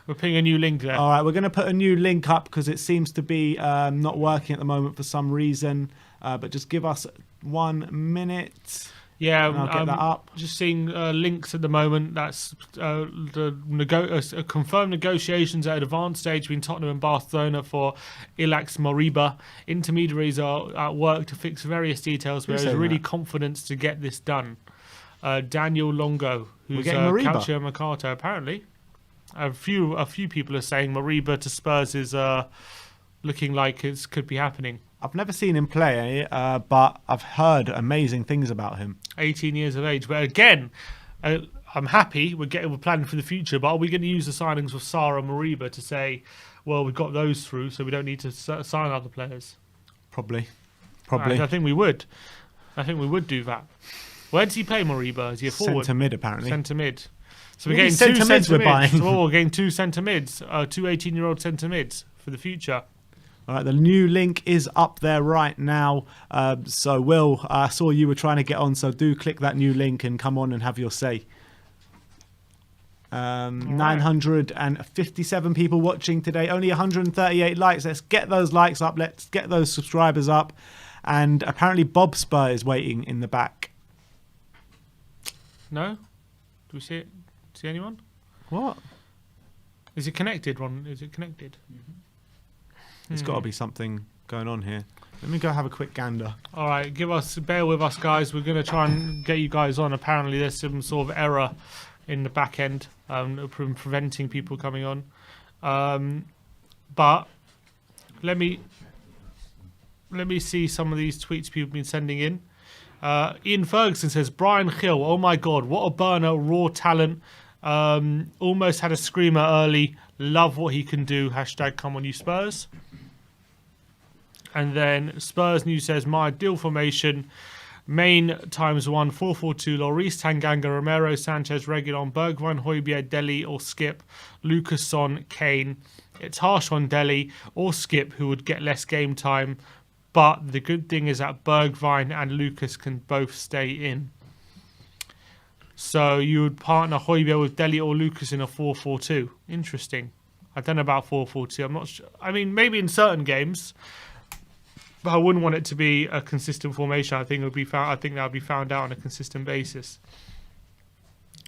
We're putting a new link there. All right, we're going to put a new link up because it seems to be not working at the moment for some reason. But just give us 1 minute. Yeah, And I'll get that up. Just seeing links at the moment. That's confirmed negotiations at advanced stage between Tottenham and Barcelona for Ilax Moriba. Intermediaries are at work to fix various details, but Who's there's saying really that? confidence to get this done. Daniel Longo, who's getting Moriba? Calcio Mercato, apparently. A few people are saying Moriba to Spurs is looking like it could be happening. I've never seen him play, but I've heard amazing things about him. 18 years of age. But again, I'm happy we're planning for the future, but are we going to use the signings of Sarr and Moriba to say, well, we've got those through, so we don't need to sign other players? Probably. I think we would. I think we would do that. Where does he play, Moriba? Is he a forward? Centre mid, apparently. Centre mid. So All we're getting these two centre mids centre we're buying. mids. So we're getting 2 centre mids, 2 18-year-old centre mids for the future. All right, the new link is up there right now. So, Will, I saw you were trying to get on, so do click that new link and come on and have your say. 957 people watching today, only 138 likes. Let's get those likes up. Let's get those subscribers up. And apparently Bob Spur is waiting in the back. No? Do we see it? See anyone? What? Is it connected, Ron? Is it connected? There's got to be something going on here. Let me go have a quick gander. All right, bear with us, guys. We're going to try and get you guys on. Apparently, there's some sort of error in the back end, preventing people coming on. But let me see some of these tweets people have been sending in. Ian Ferguson says, Brian Hill, oh my God, what a burner, raw talent. Almost had a screamer early. Love what he can do. Hashtag come on you Spurs. And then Spurs News says, my ideal formation, main ×1, 4-4-2, Lloris, Tanganga, Romero, Sanchez, Reguilon, Bergwijn, Højbjerg, Dele or Skip, Lucas, Son, Kane. It's harsh on Dele or Skip, who would get less game time. But the good thing is that Bergwijn and Lucas can both stay in. So you would partner Højbjerg with Dele or Lucas in a 4-4-2. Interesting. I don't know about 4-4-2. I'm not sure. I mean, maybe in certain games, but I wouldn't want it to be a consistent formation. I think it would be found. I think that would be found out on a consistent basis.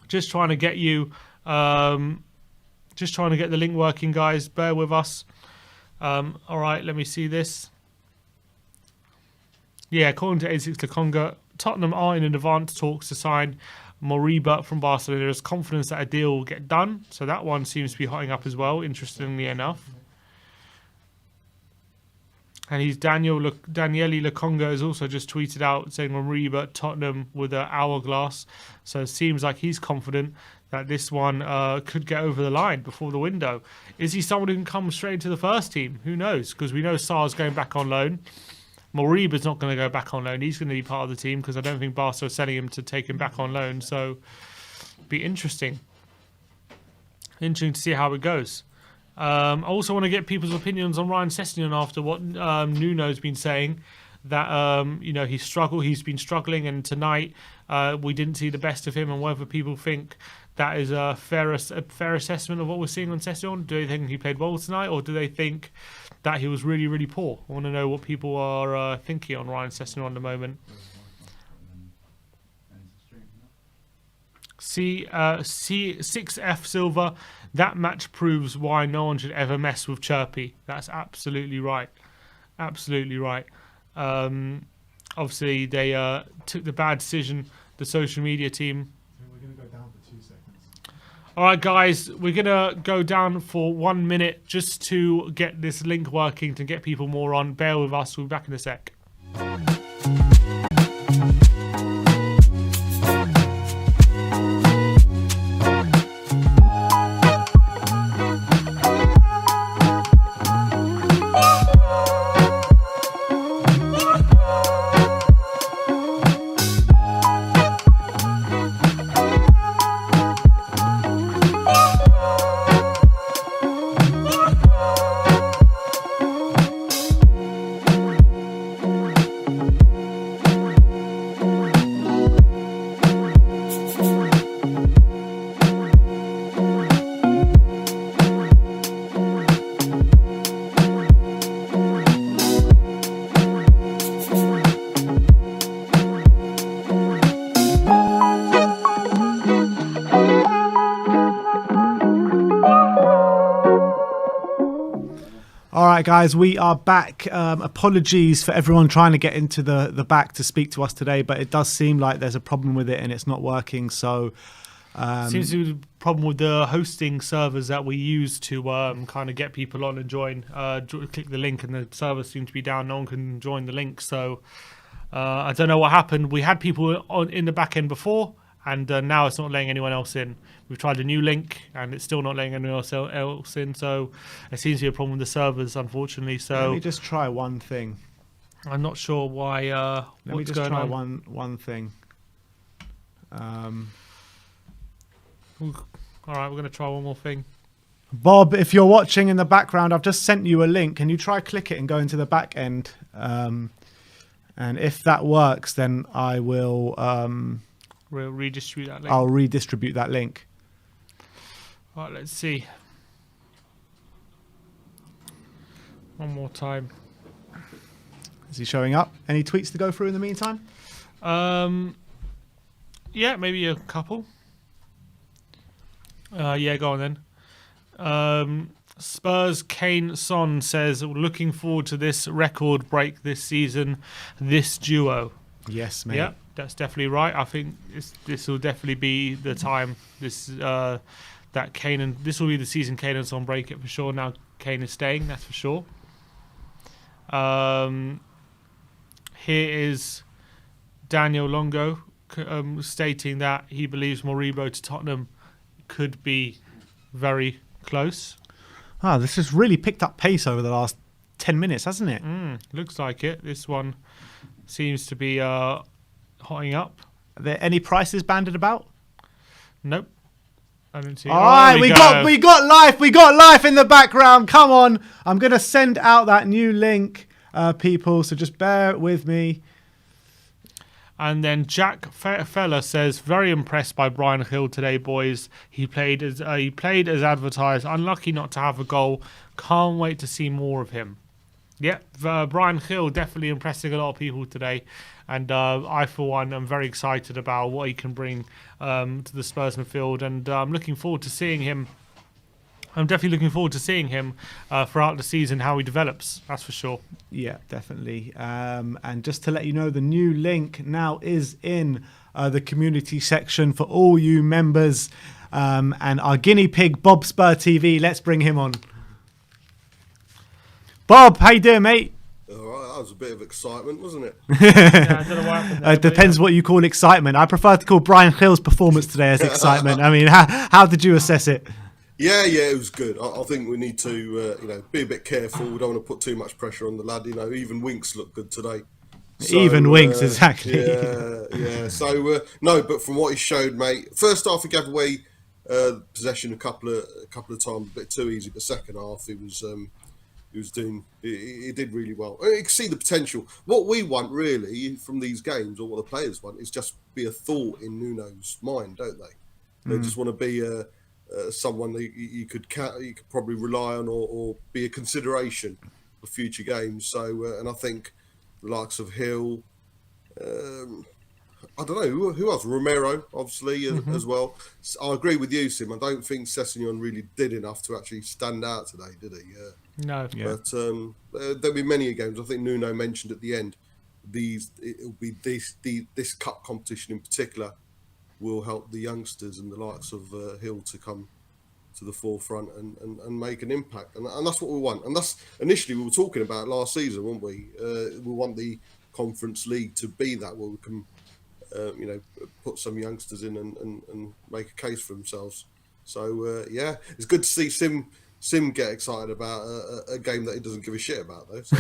Just trying to get you. Just trying to get the link working, guys. Bear with us. All right, let me see this. Yeah, according to 86 Laconga, Tottenham are in advanced talks to sign Moriba from Barcelona. There is confidence that a deal will get done. So that one seems to be hotting up as well, interestingly enough. And he's Daniele Laconga has also just tweeted out saying Moriba Tottenham with an hourglass. So it seems like he's confident that this one could get over the line before the window. Is he someone who can come straight into the first team? Who knows? Because we know Sarr's going back on loan. Moriba's not going to go back on loan. He's going to be part of the team because I don't think Barca are selling him to take him back on loan. So be interesting. Interesting to see how it goes. I also want to get people's opinions on Ryan Sessegnon after what Nuno's been saying. That he's struggled. He's been struggling, and tonight we didn't see the best of him. And whether people think that is a fair assessment of what we're seeing on Sessegnon. Do they think he played well tonight, or do they think that he was really, really poor? I want to know what people are thinking on Ryan Sessegnon at the moment. C6F Silver. That match proves why no one should ever mess with Chirpy. That's absolutely right. Absolutely right. Obviously, they took the bad decision, the social media team. We're going to go down for 2 seconds. All right, guys, we're going to go down for 1 minute just to get this link working, to get people more on. Bear with us. We'll be back in a sec. All right, guys, we are back. Apologies for everyone trying to get into the back to speak to us today, but it does seem like there's a problem with it and it's not working. So seems to be a problem with the hosting servers that we use to kind of get people on and join. Click the link and the servers seem to be down. No one can join the link. So I don't know what happened. We had people in the back end before, and now it's not letting anyone else in. We've tried a new link, and it's still not letting anyone else in. So it seems to be a problem with the servers, unfortunately. So let me just try one thing. I'm not sure why. Let me just try one thing. All right, we're going to try one more thing. Bob, if you're watching in the background, I've just sent you a link. Can you try click it and go into the back end? And if that works, then I will. We'll redistribute that link. I'll redistribute that link. All right, let's see. One more time. Is he showing up? Any tweets to go through in the meantime? Yeah, maybe a couple. Yeah, go on then. Spurs Kane Son says, looking forward to this record break this season, this duo. Yes, mate. Yeah, that's definitely right. I think this will definitely be the time. This this will be the season Kane and Son break it for sure. Now Kane is staying, that's for sure. Here is Daniel Longo stating that he believes Moribo to Tottenham could be very close. This has really picked up pace over the last 10 minutes, hasn't it? Looks like it. This one seems to be hotting up. Are there any prices banded about? Nope. I didn't see. All right, we got life in the background. Come on, I'm gonna send out that new link, people. So just bear with me. And then Jack Fella says, very impressed by Brian Hill today, boys. He played as advertised. Unlucky not to have a goal. Can't wait to see more of him. Yeah, Brian Hill definitely impressing a lot of people today. And I, for one, am very excited about what he can bring to the Spurs midfield. And I'm looking forward to seeing him. I'm definitely looking forward to seeing him throughout the season, how he develops. That's for sure. Yeah, definitely. And just to let you know, the new link now is in the community section for all you members. And our guinea pig, Bob Spur TV, let's bring him on. Bob, how you doing, mate? All right, that was a bit of excitement, wasn't it? Yeah, I don't know what happened there, It depends what you call excitement. I prefer to call Brian Hill's performance today as excitement. I mean, how did you assess it? Yeah, it was good. I think we need to, be a bit careful. We don't want to put too much pressure on the lad. Even Winks looked good today. So, Even Winks, exactly. Yeah. So no, but from what he showed, mate. First half he gave away possession a couple of times, a bit too easy. But second half he did really well. You can see the potential. What we want really from these games, or what the players want, is just be a thought in Nuno's mind, don't they? They just want to be someone that you could probably rely on, or be a consideration for future games. So, and I think the likes of Hill, I don't know who else. Romero, obviously, as well. So I agree with you, Sim. I don't think Sessegnon really did enough to actually stand out today, did he? No. Yeah. But there'll be many games. I think Nuno mentioned at the end, it'll be this cup competition in particular will help the youngsters and the likes of Hill to come to the forefront and make an impact. And that's what we want. And that's initially we were talking about last season, weren't we? We want the Conference League to be that, where we can, put some youngsters in and make a case for themselves. So, it's good to see Sim get excited about a game that he doesn't give a shit about, though. So.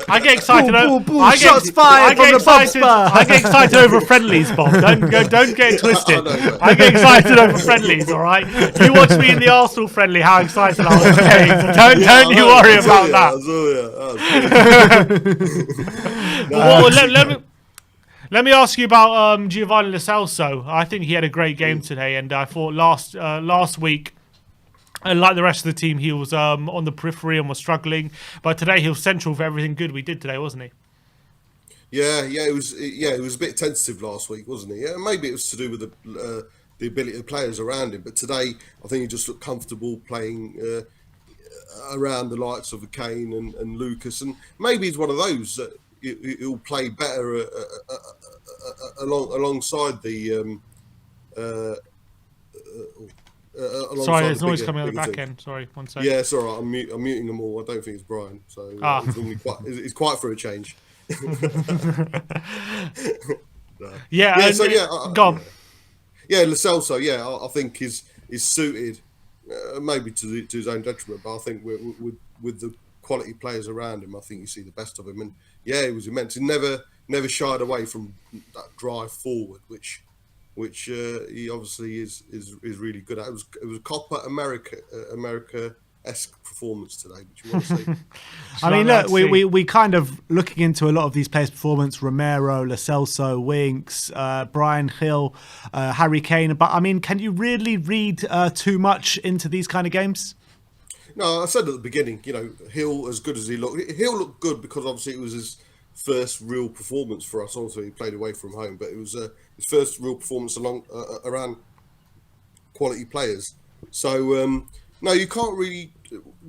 I get excited. Shots fired from the Bob Spur. I get excited over friendlies, Bob. Don't get it twisted. I get excited over friendlies. All right. You watch me in the Arsenal friendly. How excited I was getting. So don't you worry about that. Let me ask you about Giovanni Lo Celso. I think he had a great game today, and I thought last week, and like the rest of the team, he was on the periphery and was struggling. But today he was central for everything good we did today, wasn't he? Yeah, it was a bit tentative last week, wasn't he? Yeah, maybe it was to do with the ability of players around him. But today, I think he just looked comfortable playing around the likes of Kane and Lucas, and maybe he's one of those that he'll play better alongside the. Sorry, there's noise coming out the back end. Sorry, one second. Yeah, it's all right. I'm muting them all. I don't think it's Brian, so he's quiet for a change. No. Yeah. Go on. Yeah, Lo Celso. Yeah, I think is suited, maybe to his own detriment. But I think with the quality players around him, I think you see the best of him. And yeah, it was immense. He never shied away from that drive forward, which he obviously is really good at. It was a Copa America-esque performance today, which you want to see. I mean, look, we kind of looking into a lot of these players' performance: Romero, Lo Celso, Winks, Brian Hill, Harry Kane. But I mean, can you really read too much into these kind of games? No, I said at the beginning, Hill, as good as he looked, Hill looked good because obviously it was his first real performance for us. Also, he played away from home, but it was his first real performance around quality players. So, no, you can't really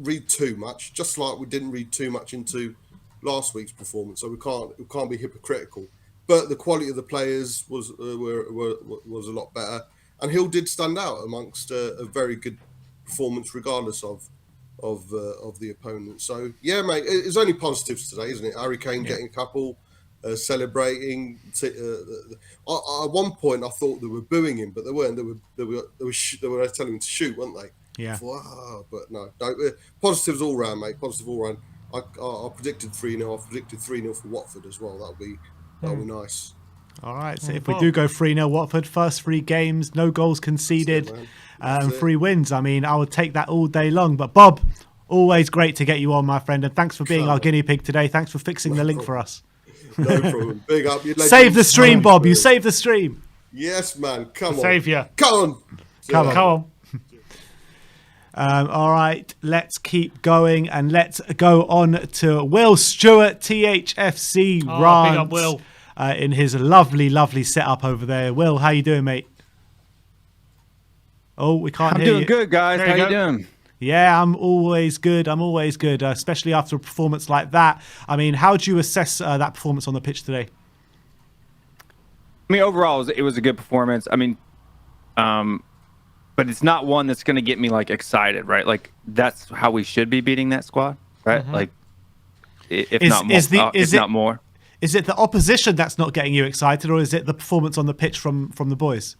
read too much, just like we didn't read too much into last week's performance. So we can't be hypocritical. But the quality of the players was a lot better, and Hill did stand out amongst a very good performance, regardless of the opponent. So yeah, mate, it's only positives today, isn't it? Harry Kane getting a couple, celebrating. At one point, I thought they were booing him, but they weren't. They were telling him to shoot, weren't they? Yeah. But no. Positives all round, mate. Positive all round. I predicted 3-0. I predicted 3-0 for Watford as well. That'll be nice. All right. So if we do go 3-0 Watford, first 3 games, no goals conceded. And 3 wins. I mean, I would take that all day long. But Bob, always great to get you on, my friend, and thanks for being our guinea pig today. Thanks for fixing the link for us. No problem. Big up. Save the stream, Bob. You saved the stream. Yes, man. Come on. Saviour. Come on. All right, let's keep going and let's go on to Will Stewart, THFC rant, big up, Will. In his lovely setup over there. Will, how you doing, mate? Oh, we can't hear you. I'm doing good, guys. How you doing? Yeah, I'm always good, especially after a performance like that. I mean, how do you assess that performance on the pitch today? I mean, overall, it was a good performance. I mean, but it's not one that's going to get me, like, excited, right? Like, that's how we should be beating that squad, right? Mm-hmm. Like, if not more. Is it the opposition that's not getting you excited, or is it the performance on the pitch from the boys?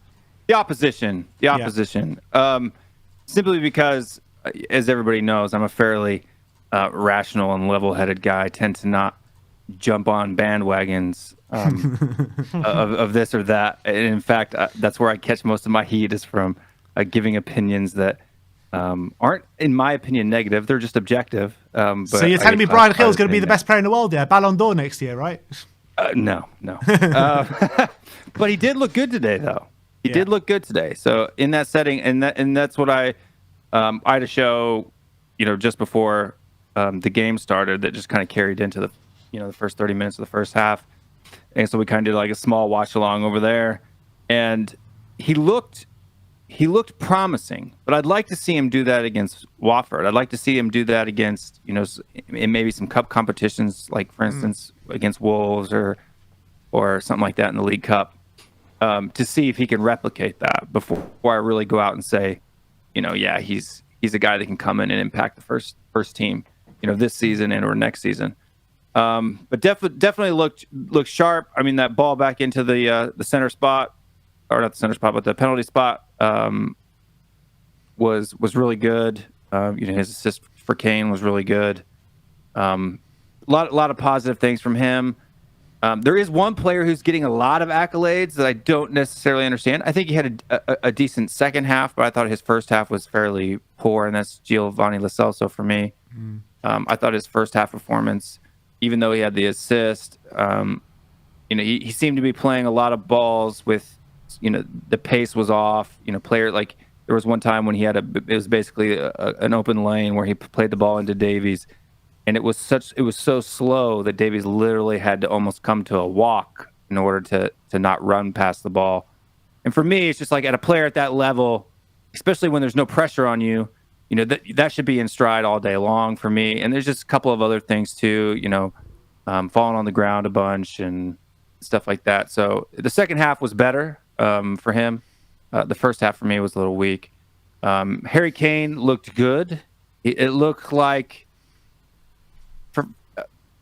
The opposition. Simply because, as everybody knows, I'm a fairly rational and level-headed guy. I tend to not jump on bandwagons of this or that. And in fact, that's where I catch most of my heat is from giving opinions that aren't, in my opinion, negative. They're just objective. But so you're telling me Brian Hill is going to be the best player in the world there, Ballon d'Or next year, right? No. But he did look good today, though. He did look good today. So in that setting, and that's what I had a show, just before the game started that just kind of carried into the first 30 minutes of the first half. And so we kind of did like a small watch along over there, and he looked promising. But I'd like to see him do that against Watford. I'd like to see him do that against in maybe some cup competitions, like for instance against Wolves or or something like that in the League Cup, to see if he can replicate that before I really go out and say, yeah, he's a guy that can come in and impact the first team, this season and or next season. But definitely looked sharp. I mean, that ball back into the center spot, or not the center spot, but the penalty spot, was really good. His assist for Kane was really good. A lot of positive things from him. There is one player who's getting a lot of accolades that I don't necessarily understand. I think he had a decent second half, but I thought his first half was fairly poor, and that's Giovanni Lo Celso for me. I thought his first half performance, even though he had the assist, he seemed to be playing a lot of balls with, the pace was off. Player, like, there was one time when he had it was basically an open lane where he played the ball into Davies, and it was so slow that Davies literally had to almost come to a walk in order to not run past the ball. And for me, it's just like, at a player at that level, especially when there's no pressure on you, that should be in stride all day long for me. And there's just a couple of other things too, falling on the ground a bunch and stuff like that. So the second half was better for him. The first half for me was a little weak. Harry Kane looked good. It looked like,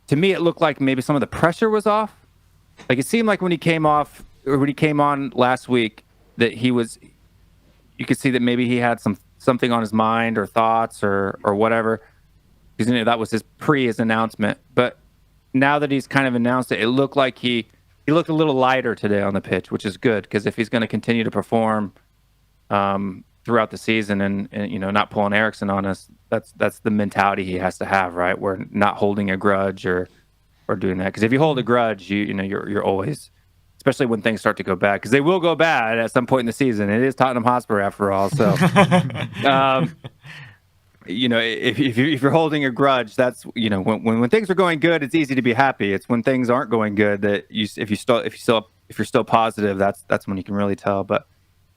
to me, it looked like maybe some of the pressure was off. Like, it seemed like when he came on last week, that you could see that maybe he had something on his mind or thoughts or whatever, because that was his announcement. But now that he's kind of announced it, it looked like he looked a little lighter today on the pitch, which is good, because if he's going to continue to perform throughout the season and not pulling Eriksen on us, that's the mentality he has to have, right? We're not holding a grudge or doing that, because if you hold a grudge, you're always, especially when things start to go bad, because they will go bad at some point in the season. It is Tottenham Hotspur after all, so if you're holding a grudge, that's when things are going good, it's easy to be happy. It's when things aren't going good that if you're still positive, that's when you can really tell. But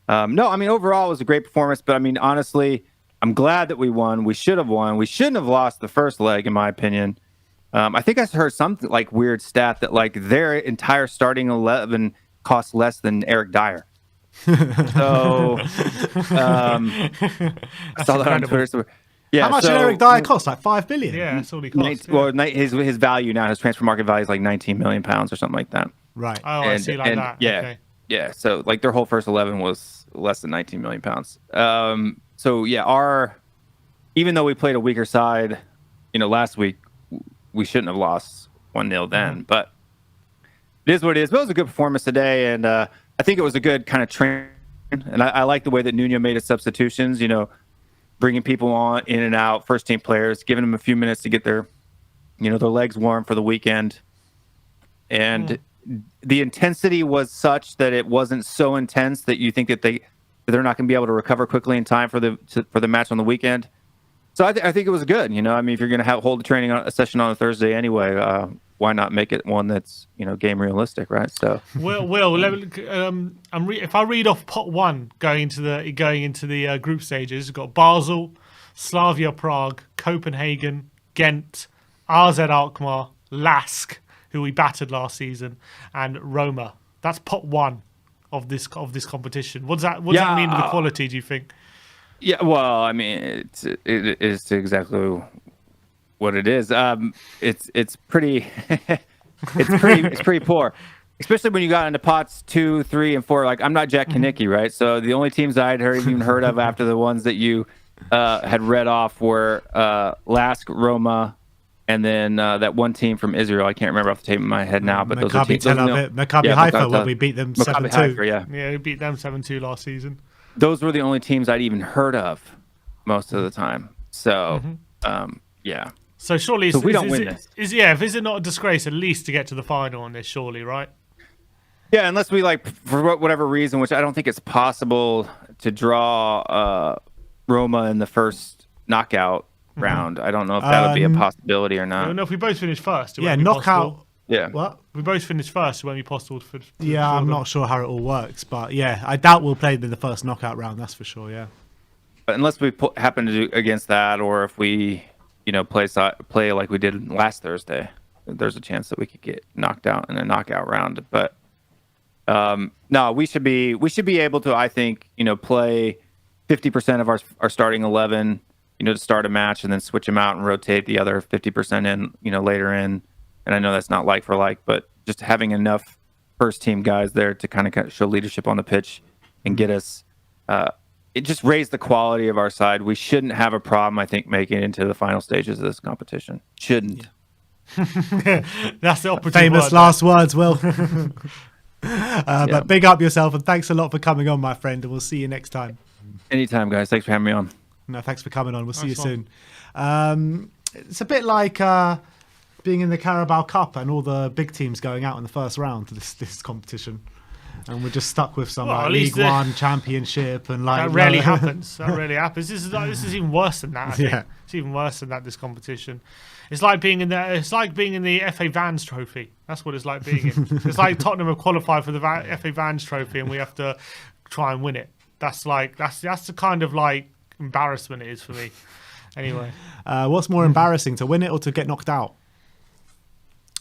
no, I mean, overall it was a great performance. But I mean, honestly, I'm glad that we won. We should have won. We shouldn't have lost the first leg, in my opinion. I think I heard some like weird stat that like their entire starting 11 costs less than Eric Dyer. So I saw that on Twitter. Yeah, how much did Eric Dyer cost? Like $5 billion. Yeah, that's all he cost. Well, his value now, his transfer market value is like £19 million or something like that. Right. Oh, I see, like that. Yeah, okay. Yeah. So like their whole first 11 was less than £19 million. So yeah, even though we played a weaker side, last week, we shouldn't have lost 1-0 then. But it is what it is. But it was a good performance today, and I think it was a good kind of train. And I like the way that Nuno made his substitutions. Bringing people on in and out, first team players, giving them a few minutes to get their legs warm for the weekend. And the intensity was such that it wasn't so intense that you think that they're not going to be able to recover quickly in time for the match on the weekend. So I think it was good. I mean, if you're going to hold a session on a Thursday anyway, why not make it one that's game realistic, right? So if I read off pot one going into the group stages, we've got Basel, Slavia Prague, Copenhagen, Ghent, AZ Alkmaar, Lask, who we battered last season, and Roma. That's pot one of this competition. What does that mean to the quality, do you think? Yeah, well, I mean, it is exactly what it is. It's pretty it's pretty poor, especially when you got into pots 2, 3, and 4. Like, I'm not Jack Kanicki, right? So the only teams I'd even heard of after the ones that you had read off were Lask, Roma, and then that one team from Israel. I can't remember off the top of my head now, but those are teams. Maccabi Haifa, where we beat them 7-2. Yeah, we beat them 7-2 last season. Those were the only teams I'd even heard of most of the time. So, yeah. So surely, we don't win this. Is it not a disgrace at least to get to the final on this? Surely, right? Yeah, unless we for whatever reason, which I don't think it's possible to draw Roma in the first knockout round. I don't know if that would be a possibility or not. I don't know if we both finish first. Yeah, knockout. Possible. Yeah. What? We both finished first. It won't be possible for I'm not sure how it all works, but yeah, I doubt we'll play the first knockout round. That's for sure. Yeah. But unless we happen to do against that, or if we, play like we did last Thursday, there's a chance that we could get knocked out in a knockout round. But no, we should be able to, I think, play 50% of our starting 11, to start a match, and then switch them out and rotate the other 50% in, later in. And I know that's not like for like, but just having enough first team guys there to kind of show leadership on the pitch and get us, it just raised the quality of our side. We shouldn't have a problem, I think, making it into the final stages of this competition. Shouldn't. Yeah. That's the operative Famous word, last words, Will. But big up yourself, and thanks a lot for coming on, my friend, and we'll see you next time. Anytime, guys. Thanks for having me on. No, thanks for coming on. We'll see you Nice soon. It's a bit like being in the Carabao Cup and all the big teams going out in the first round to this competition. And we're just stuck with some Well, League One Championship and That rarely happens. That rarely happens. This is even worse than that. I think. Yeah. It's even worse than that. This competition. It's like being in the. It's like being in the FA Vans Trophy. That's what it's like being in. It's like Tottenham have qualified for the FA Vans Trophy, and we have to try and win it. That's the kind of like embarrassment it is for me. Anyway, what's more embarrassing, to win it or to get knocked out?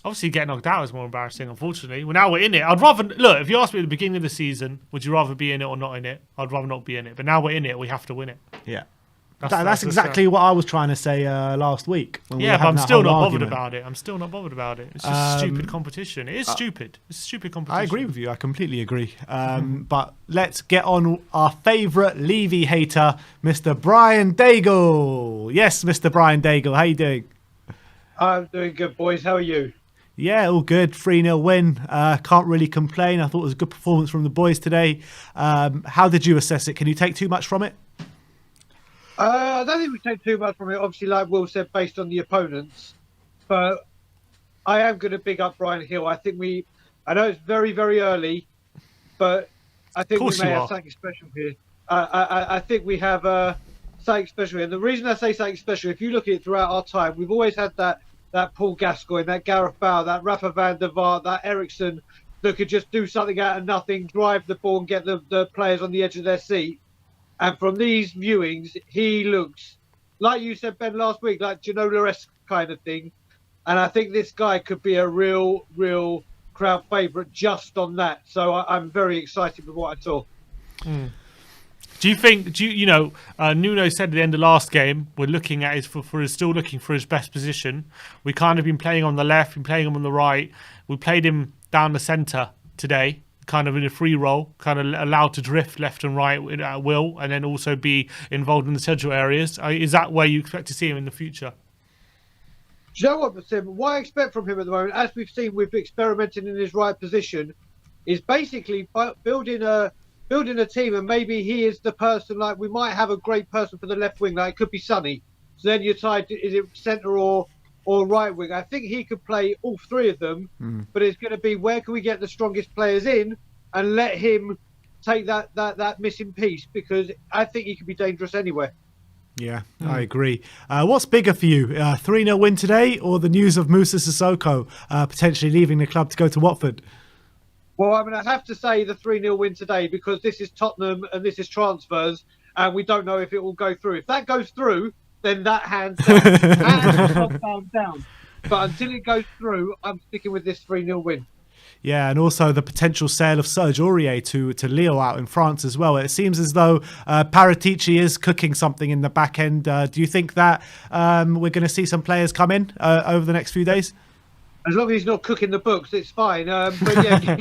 obviously getting knocked out is more embarrassing, unfortunately. Well, now we're in it. I'd rather look. If you asked me at the beginning of the season, would you rather be in it or not in it? I'd rather not be in it. But now we're in it. We have to win it. Yeah. That's exactly what I was trying to say last week. Yeah, but I'm still not bothered about it. It's just a stupid competition. It is stupid. It's a stupid competition. I agree with you. I completely agree. But let's get on our favourite Levy hater, Mr. Brian Daigle. Yes, Mr. Brian Daigle. How you doing? I'm doing good, boys. How are you? Yeah, all good. 3-0 win. Can't really complain. I thought it was a good performance from the boys today. How did you assess it? Can you take too much from it? I don't think we take too much from it. Obviously, like Will said, based on the opponents. But I am going to big up Brian Hill. I know it's very, very early, but I think we may have something special here. I think we have something special here. And the reason I say something special, if you look at it throughout our time, we've always had that Paul Gascoigne, that Gareth Bale, that Rafa van der Vaart, that Eriksson that could just do something out of nothing, drive the ball and get the players on the edge of their seat. And from these viewings, he looks, like you said, Ben, last week, like Ginola-esque kind of thing. And I think this guy could be a real crowd favourite just on that. So I'm very excited with what I saw. Mm. Do you think, Nuno said at the end of last game, we're looking at still looking for his best position. We kind of been playing on the left, been playing him on the right. We played him down the centre today, kind of in a free role, kind of allowed to drift left and right at will, and then also be involved in the central areas. Is that where you expect to see him in the future? Do you know what, Tim? What I expect from him at the moment, as we've seen with experimenting in his right position, is basically building a team, and maybe he is the person. Like, we might have a great person for the left wing, like it could be Sonny. So then you're tied to, is it centre or right wing? I think he could play all three of them, but it's going to be where can we get the strongest players in and let him take that missing piece, because I think he could be dangerous anywhere. Yeah, I agree. What's bigger for you, 3-0 win today or the news of Moussa Sissoko potentially leaving the club to go to Watford? Well, I mean, I have to say the 3-0 win today, because this is Tottenham and this is transfers, and we don't know if it will go through. If that goes through, then that hands down. But until it goes through, I'm sticking with this 3-0 win. Yeah, and also the potential sale of Serge Aurier to Lille out in France as well. It seems as though Paratici is cooking something in the back end. Do you think that we're going to see some players come in over the next few days? As long as he's not cooking the books, it's fine. But yeah,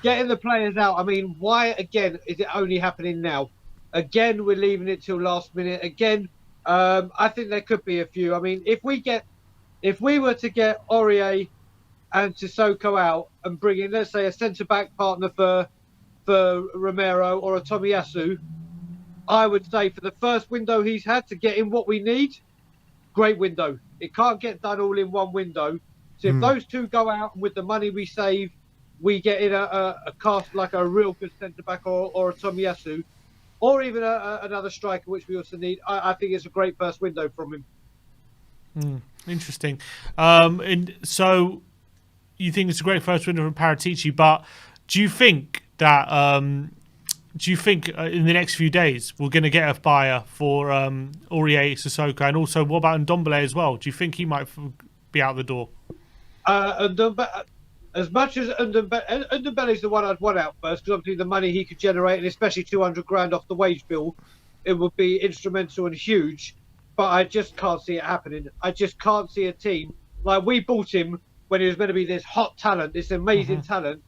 getting the players out. I mean, why again is it only happening now? Again, we're leaving it till last minute. Again, I think there could be a few. I mean, if we were to get Aurier and Sissoko out and bring in, let's say, a centre-back partner for Romero or a Tomiyasu, I would say for the first window he's had to get in what we need, great window. It can't get done all in one window. So if those two go out and with the money we save, we get in a cast like a real good centre-back or a Tomiyasu, or even another striker, which we also need, I think it's a great first window from him. Interesting. And so you think it's a great first window from Paratici, but do you think that in the next few days we're going to get a buyer for Aurier, Sissoko, and also what about Ndombele as well? Do you think he might be out the door? As much as Ndombele's the one I'd want out first, because obviously the money he could generate, and especially 200 grand off the wage bill, it would be instrumental and huge. But I just can't see it happening. I just can't see a team like we bought him when he was meant to be this hot talent, this amazing talent,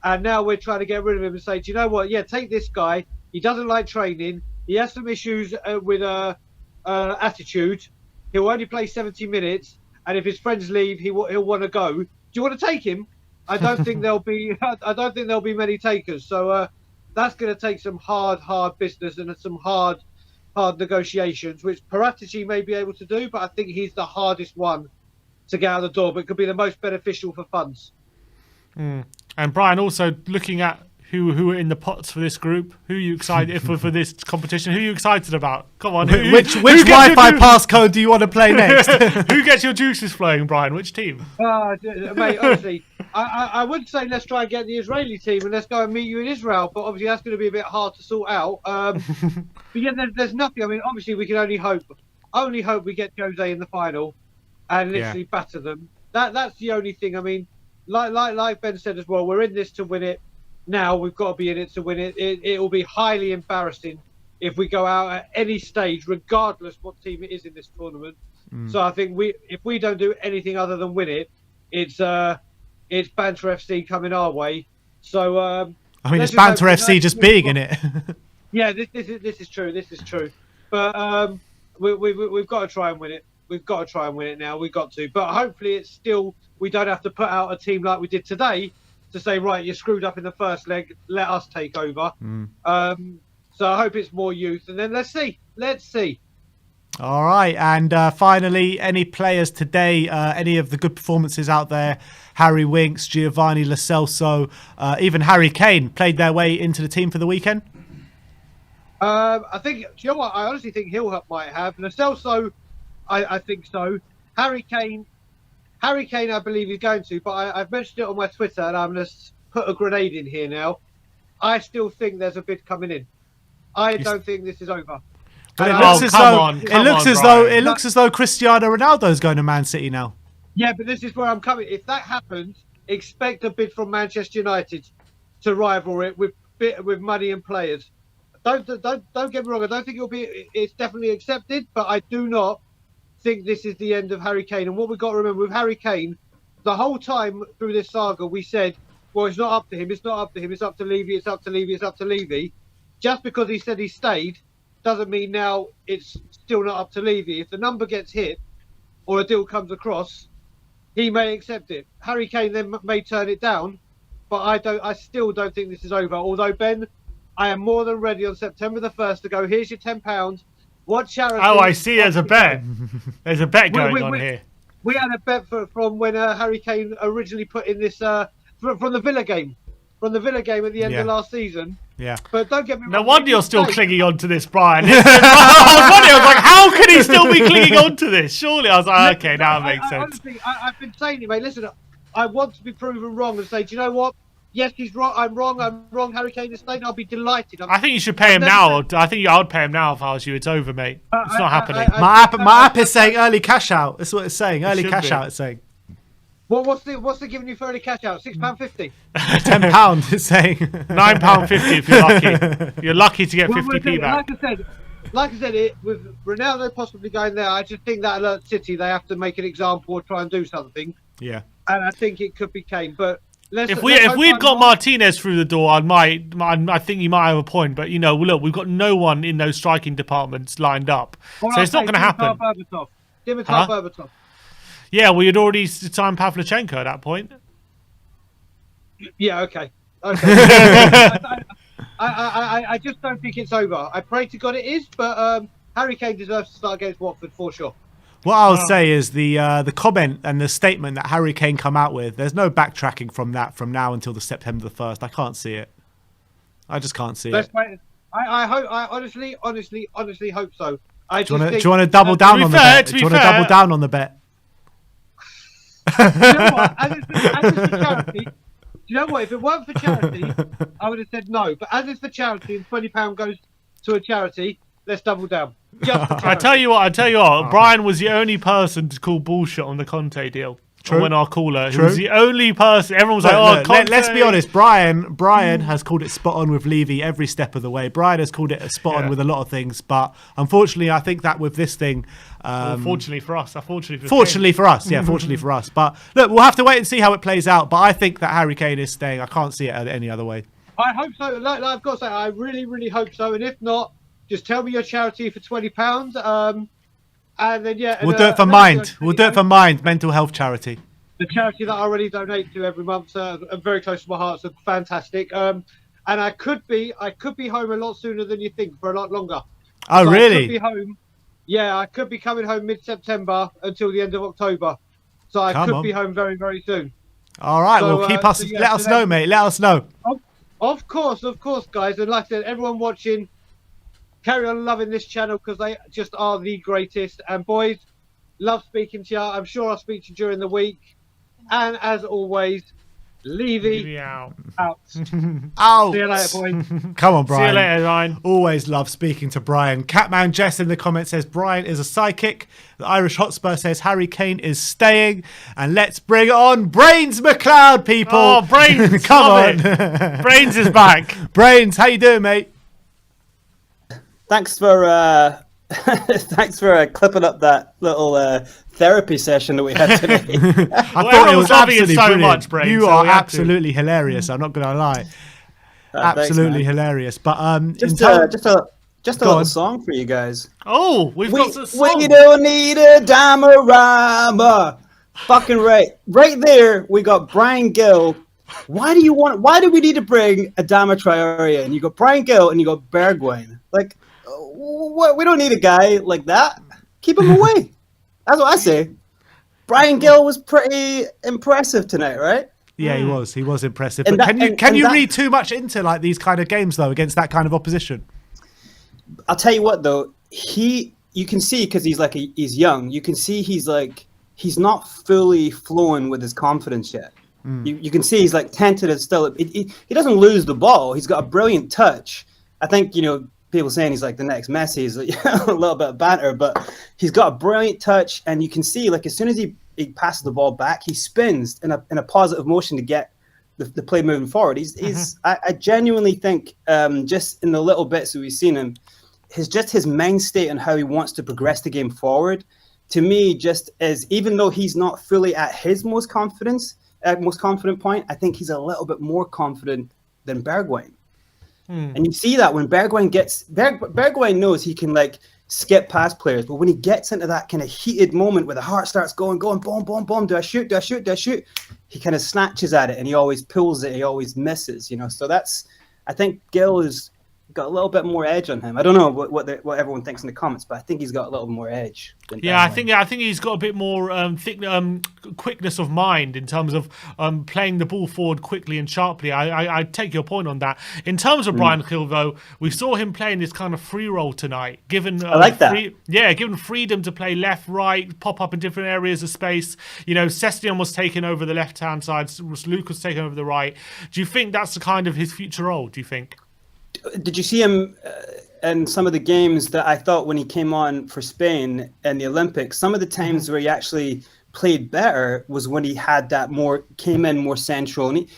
and now we're trying to get rid of him and say, do you know what? Yeah, take this guy. He doesn't like training. He has some issues with attitude. He'll only play 70 minutes, and if his friends leave, he'll want to go. Do you want to take him? I don't think there'll be. I don't think there'll be many takers. So that's going to take some hard business and some hard negotiations, which Paratici may be able to do, but I think he's the hardest one to get out the door. But it could be the most beneficial for funds. And Brian, also looking at who are in the pots for this group, who are you excited for this competition? Who are you excited about? Come on, which Wi-Fi passcode do you want to play next? Who gets your juices flowing, Brian? Which team? Mate, honestly, I would say let's try and get the Israeli team and let's go and meet you in Israel, but obviously that's going to be a bit hard to sort out. But yeah, there's nothing. I mean, obviously we can only hope we get Jose in the final and literally batter them. That's the only thing. I mean, like Ben said as well, we're in this to win it. Now we've got to be in it to win it. It will be highly embarrassing if we go out at any stage, regardless what team it is in this tournament. So I think if we don't do anything other than win it, it's Banter FC coming our way. So I mean, it's Banter FC just being in it. Yeah, this is true. This is true. But we've got to try and win it. We've got to try and win it now. We've got to. But hopefully, it's still we don't have to put out a team like we did today to say, right, you're screwed up in the first leg, let us take over. So I hope it's more youth, and then let's see. All right, and finally, any players today, any of the good performances out there? Harry Winks, Giovanni Lo Celso, even Harry Kane played their way into the team for the weekend? I think, do you know what, I honestly think Hill might have. Lo Celso, I think so. Harry Kane, I believe he's going to, but I've mentioned it on my Twitter, and I'm going to put a grenade in here now. I still think there's a bid coming in. I don't think this is over. But it looks as though Cristiano Ronaldo is going to Man City now. Yeah, but this is where I'm coming. If that happens, expect a bid from Manchester United to rival it with money and players. Don't get me wrong. I don't think it's definitely accepted, but I do not think this is the end of Harry Kane. And what we've got to remember with Harry Kane, the whole time through this saga, we said, well, it's not up to him. It's not up to him. It's up to Levy. It's up to Levy. It's up to Levy. Just because he said he stayed doesn't mean now it's still not up to Levy. If the number gets hit or a deal comes across, he may accept it. Harry Kane then may turn it down, but I still don't think this is over. Although, Ben, I am more than ready on September the 1st to go, here's your £10. What charity? Oh, I see. There's a bet. There's a bet going on here. We had a bet from when Harry Kane originally put in this from the Villa game. From the Villa game at the end of last season. Yeah. But don't get me wrong. No wonder you're still clinging on to this, Brian. I was like, how can he still be clinging on to this? Surely I was like, okay, now it makes sense. Honestly, I've been saying it, mate. Listen, I want to be proven wrong and say, do you know what? Yes, he's wrong. I'm wrong. Harry Kane is staying. I'll be delighted. I think you should pay him now. I think I would pay him now if I was you. It's over, mate. It's not happening. My app is saying early cash out. That's what it's saying. Early cash out. It's saying. Well, what's they giving you for early cash out? £6.50. £10. It's saying. £9.50 if you're lucky. You're lucky to get 50p back. Like I said, with Ronaldo possibly going there, I just think that alert City they have to make an example or try and do something. Yeah. And I think it could be Kane, but. If we'd got Martinez through the door, I think you might have a point. But look, we've got no one in those striking departments lined up, so it's not going to happen. Dimitar Berbatov. Yeah, we had already signed Pavlyuchenko at that point. Yeah, okay. I just don't think it's over. I pray to God it is, but Harry Kane deserves to start against Watford for sure. What I'll say is the comment and the statement that Harry Kane come out with, there's no backtracking from that from now until the September the 1st. I can't see it. I just can't see it. I hope. I honestly hope so. Do you want to double down on the bet? Do you want to double down on the bet? You know what? As it's for charity, you know what? If it weren't for charity, I would have said no. But as it's for charity and £20 goes to a charity, let's double down. I tell you what, Brian was the only person to call bullshit on the Conte deal. True. When our caller, True. who was the only person, everyone was like, Look, "Oh, let's be honest. Brian has called it spot on with Levy every step of the way. Brian has called it spot on with a lot of things, but unfortunately, I think that with this thing, fortunately for us, fortunately for us, fortunately for us. But look, we'll have to wait and see how it plays out. But I think that Harry Kane is staying. I can't see it any other way. I hope so. Like I've got to say, I really, really hope so. And if not, just tell me your charity for £20. And then we'll do it for Mind. We'll do it for Mind, mental health charity. The charity that I already donate to every month, are very close to my heart. So fantastic. And I could be home a lot sooner than you think, for a lot longer. Oh, so really? I could be home. Yeah, I could be coming home mid-September until the end of October. So I could be home very, very soon. All right. So, well, keep us. Let us know, mate. Let us know. Of course, guys. And like I said, everyone watching, carry on loving this channel because they just are the greatest. And boys, love speaking to you. I'm sure I'll speak to you during the week. And as always, Levy out. Out. See you later, boys. Come on, Brian. See you later, Ryan. Always love speaking to Brian. Catman Jess in the comments says Brian is a psychic. The Irish Hotspur says Harry Kane is staying. And let's bring on Brains McLeod, people. Oh, Brains. Come on. Brains is back. Brains, how you doing, mate? Thanks for clipping up that little therapy session that we had today. I thought it was absolutely so brilliant. much, Brains, you are absolutely hilarious. I'm not going to lie. Absolutely thanks, hilarious. But just a little song for you guys. Oh, we've got a song. We don't need a dime-a-rhyme. Fucking right there. We got Brian Gill. Why do we need to bring Adama Traore in? You got Brian Gill and you got Bergwijn. Like, we don't need a guy like that. Keep him away. That's what I say. Brian Gill was pretty impressive tonight, right? Yeah, he was. He was impressive. But can you read too much into like these kind of games though against that kind of opposition? I'll tell you what though, you can see because he's young. You can see he's not fully flowing with his confidence yet. You can see he's like tentative still. He doesn't lose the ball. He's got a brilliant touch. I think people saying he's like the next Messi is a little bit of banter, but he's got a brilliant touch, and you can see like as soon as he passes the ball back, he spins in a positive motion to get the play moving forward. I genuinely think just in the little bits that we've seen him, his mind state and how he wants to progress the game forward, to me, just as even though he's not fully at his most confident point, I think he's a little bit more confident than Bergwijn. And you see that when Bergwijn knows he can like skip past players, but when he gets into that kind of heated moment where the heart starts going, boom, boom, boom, do I shoot? He kind of snatches at it and he always pulls it, he always misses, So I think Gill has got a little bit more edge on him. I don't know what everyone thinks in the comments, but I think he's got a little more edge. I think he's got a bit more quickness of mind in terms of playing the ball forward quickly and sharply. I take your point on that. In terms of Brian Gill, though, we saw him playing this kind of free role tonight. Given I like that. Given freedom to play left, right, pop up in different areas of space. Sessegnon was taking over the left-hand side. Luke was taking over the right. Do you think that's the kind of his future role? Do you think? Did you see him in some of the games that I thought when he came on for Spain in the Olympics? Some of the times where he actually played better was when he had that came in more central. And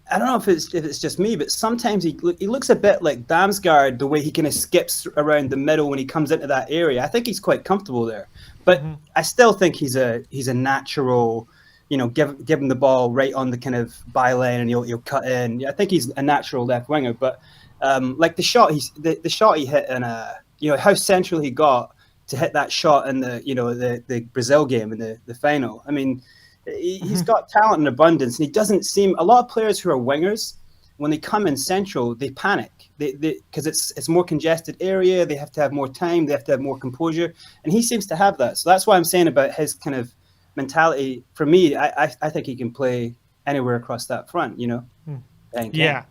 I don't know if it's just me, but sometimes he looks a bit like Damsgaard, the way he kind of skips around the middle when he comes into that area. I think he's quite comfortable there, but I still think he's a natural. Give him the ball right on the kind of byline and he'll cut in. I think he's a natural left winger, but. Like the shot he hit and how central he got to hit that shot in the Brazil game in the final. I mean, he's got talent in abundance, and he doesn't seem. A lot of players who are wingers, when they come in central, they panic. Because it's more congested area. They have to have more time. They have to have more composure, and he seems to have that. So that's why I'm saying about his kind of mentality. For me, I think he can play anywhere across that front. Yeah.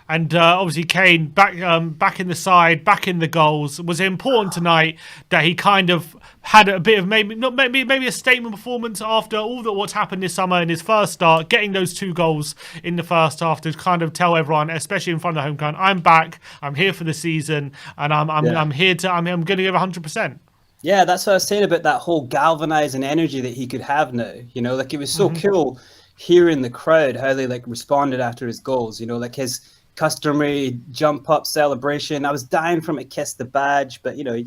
And obviously Kane back in the side, back in the goals. Was it important tonight that he kind of had a bit of maybe a statement performance after all what's happened this summer in his first start, getting those 2 goals in the first half to kind of tell everyone, especially in front of the home crowd, I'm back, I'm here for the season, and I'm here to I'm going to give 100%. Yeah, that's what I was saying about that whole galvanizing energy that he could have now. You know, like it was so cool hearing the crowd, how they like responded after his goals, you know, like his customary jump up celebration. I was dying from it, kiss the badge, but you know,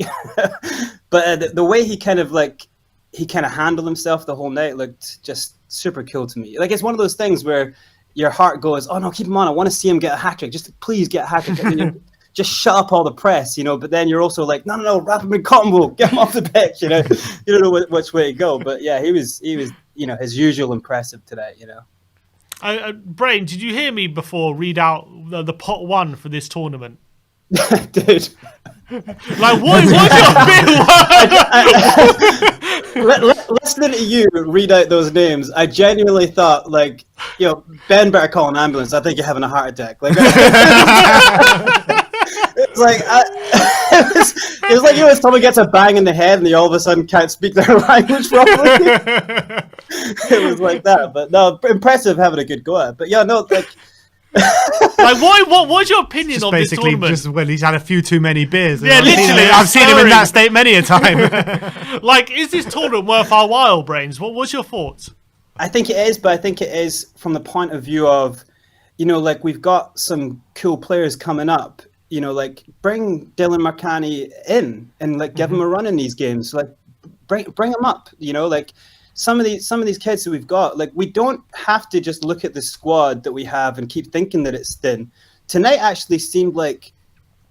but the way he kind of handled himself the whole night looked just super cool to me. Like it's one of those things where your heart goes, oh no, keep him on. I want to see him get a hat trick. Just please get a hat trick. I mean, just shut up all the press, you know. But then you're also like, no, wrap him in cotton wool, get him off the pitch, you know. You don't know which way to go. But yeah, he was, you know, his usual impressive today, you know. Brain, did you hear me before read out the pot one for this tournament? Dude. Like, what's your feel? Listening to you read out those names, I genuinely thought, like, you know, Ben better call an ambulance. I think you're having a heart attack. Like, it's like it was like, you know, someone gets a bang in the head and they all of a sudden can't speak their language properly. It was like that, but no, impressive having a good go at it. But yeah, no, like. Like what's your opinion on this tournament? Just when he's had a few too many beers. Yeah, literally. I've seen him in that state many a time. Like, is this tournament worth our while, Brains? What's your thoughts? I think it is, but I think it is from the point of view of, you know, like we've got some cool players coming up. You know, like bring Dylan Marcani in and like give him a run in these games. Like bring him up. You know, like. Some of these kids that we've got, like we don't have to just look at the squad that we have and keep thinking that it's thin. Tonight actually seemed like,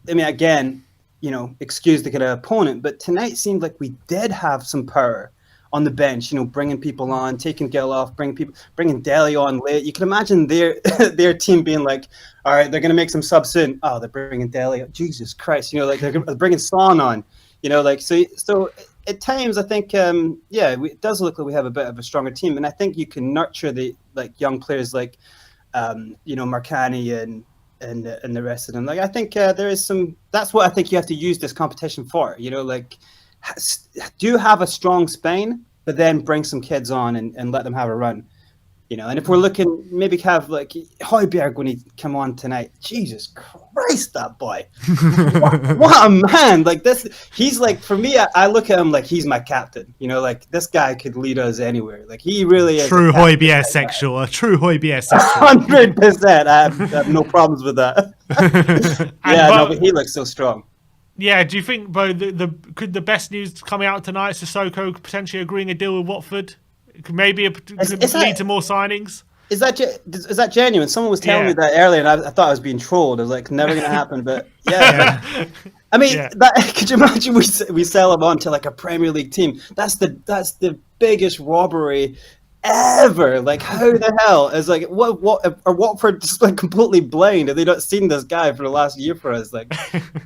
I mean, again, you know, excuse the kind of opponent, but tonight seemed like we did have some power on the bench. You know, bringing people on, taking Gill off, bringing Dele on late. You can imagine their team being like, all right, they're going to make some subs soon. Oh, they're bringing Dele. Jesus Christ, you know, like they're bringing Son on. You know, like so. At times, I think, it does look like we have a bit of a stronger team, and I think you can nurture the like young players like, you know, Marcani and the rest of them. Like I think there is some. That's what I think you have to use this competition for. You know, like do have a strong Spain, but then bring some kids on and let them have a run. You know, and if we're looking, maybe have like Højbjerg when he come on tonight. Jesus Christ, that boy! what a man! Like this, he's like, for me, I look at him like he's my captain. You know, like this guy could lead us anywhere. Like he really is. True Højbjerg sexual. A true Højbjerg sexual. 100%. I have no problems with that. But he looks so strong. Yeah, do you think, Bo, could the best news coming out tonight, Sissoko potentially agreeing a deal with Watford? Maybe it could lead to more signings. Is that genuine? Someone was telling me that earlier, and I thought I was being trolled. I was like, never going to happen. But yeah. I mean, could you imagine we sell him on to like a Premier League team? That's the biggest robbery ever. Like, how the hell is like what are Watford just like completely blind? Have they not seen this guy for the last year for us? Like,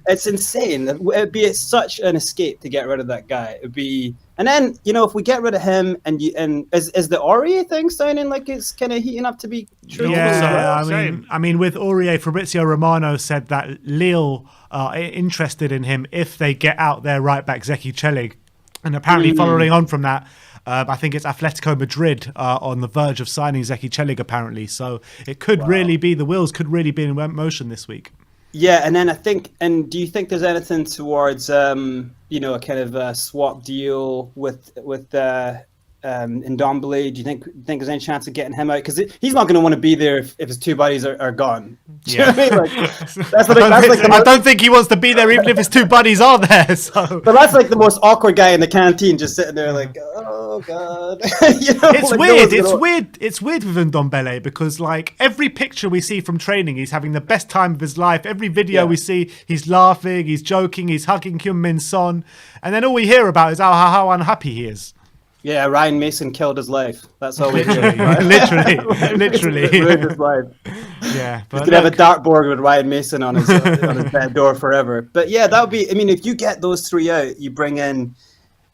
it's insane. It'd be such an escape to get rid of that guy. It'd be. And then, you know, if we get rid of him and is the Aurier thing sounding like it's kind of heating up to be true? Yeah, I mean, with Aurier, Fabrizio Romano said that Lille are interested in him if they get out their right back Zeki Çelik. And apparently following on from that, I think it's Atletico Madrid on the verge of signing Zeki Çelik apparently. So it could really be, the wheels could really be in motion this week. Yeah, and then I think, and do you think there's anything towards, you know, a kind of a swap deal with Ndombele? Do you think there's any chance of getting him out? Because he's not going to want to be there if his two buddies are gone. Do you know what I mean? Like, I don't think he wants to be there even if his two buddies are there. So. But that's like the most awkward guy in the canteen, just sitting there like, oh god. You know, it's like weird. It's weird with Ndombele because like every picture we see from training, he's having the best time of his life. Every video we see, he's laughing, he's joking, he's hugging Kane and Son, and then all we hear about is how unhappy he is. Yeah, Ryan Mason killed his life. That's all we do. Literally. Ruined his life. Yeah, but he's gonna have a dartboard with Ryan Mason on his bed door forever. But yeah, that would be. I mean, if you get those three out, you bring in.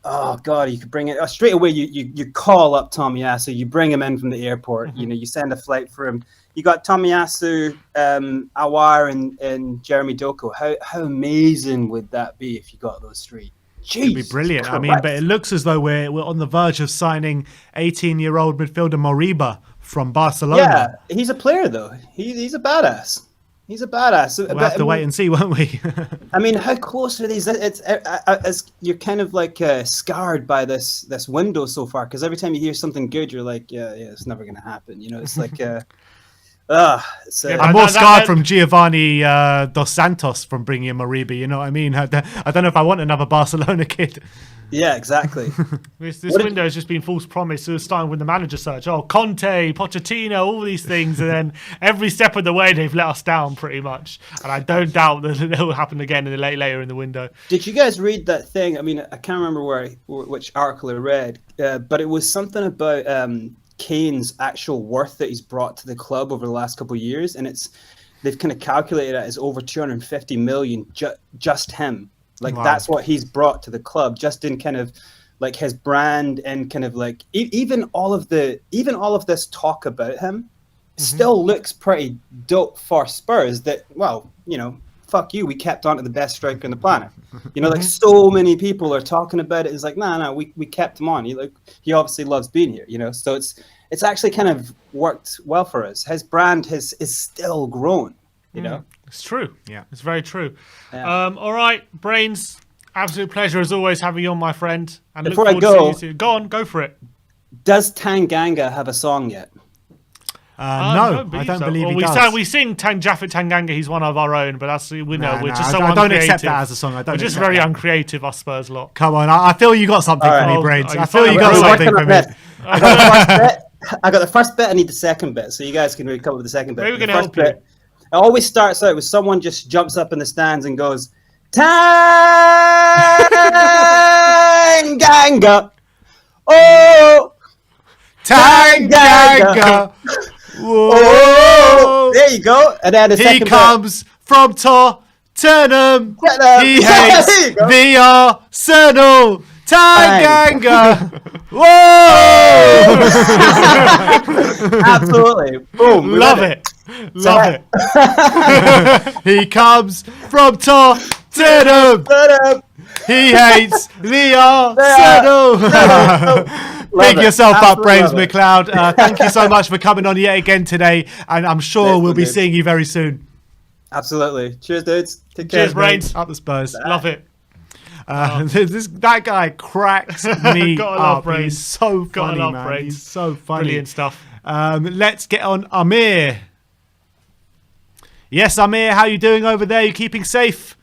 Oh God, you could bring it straight away. You call up Tomiyasu. You bring him in from the airport. You know, you send a flight for him. You got Tomiyasu, Awar, and Jeremy Doku. How amazing would that be if you got those three? It'd be brilliant. Christ. I mean, but it looks as though we're on the verge of signing 18-year-old midfielder Moriba from Barcelona. Yeah, he's a player though. He's a badass. He's a badass. We'll have to wait and see, won't we? I mean, how close are these? It's you're kind of like scarred by this window so far, because every time you hear something good, you're like, yeah, it's never going to happen. You know, it's like, I'm more scarred from Giovanni Dos Santos from bringing in Moriba. You know what I mean? I don't know if I want another Barcelona kid. Yeah, exactly. This window has just been false promise. So starting with the manager search. Oh, Conte, Pochettino, all these things. And then every step of the way, they've let us down pretty much. And I don't doubt that it will happen again in the later in the window. Did you guys read that thing? I mean, I can't remember which article I read, but it was something about Kane's actual worth that he's brought to the club over the last couple of years. And they've kind of calculated it as over 250 million, just him. Like, wow. That's what he's brought to the club, just in kind of like his brand and kind of like even all of this talk about him still looks pretty dope for Spurs. That, well, you know, fuck you, we kept on to the best striker on the planet. You know, like so many people are talking about it. It's like, no, we kept him on. He obviously loves being here, you know. So it's actually kind of worked well for us. His brand is still growing, you know. It's true. Yeah, it's very true. Yeah. All right, Brains. Absolute pleasure as always having you on, my friend. And before I go for it. Does Tanganga have a song yet? No, I don't believe he does. We sing Jaffet Tanganga. He's one of our own, but that's we're just so I don't uncreative. accept that as a song. We're just very uncreative, us Spurs lot. Come on, I feel you got something for me, Brains. I feel you got something for me. I got the first bit. I got the first bit. I need the second bit, so you guys can recover the second bit. Maybe we can help you. It always starts out with someone just jumps up in the stands and goes, Tanganga. Oh, Tanganga. Whoa. There you go. And then he comes from Tottenham. He hates the Arsenal. Tanganga. Whoa. Absolutely. Boom. Love it. Love it. He comes from Tottenham. He hates the Arsenal. Pick yourself up, Brains McLeod. Thank you so much for coming on yet again today, and I'm sure we'll be seeing you very soon. Absolutely. Cheers, dudes. Take care. Cheers, Brains. Up the Spurs. Love it. That guy cracks me up. He's so funny, man. Brains. He's so funny. Brilliant stuff. Let's get on Amir. Yes, Amir, how you doing over there? You keeping safe?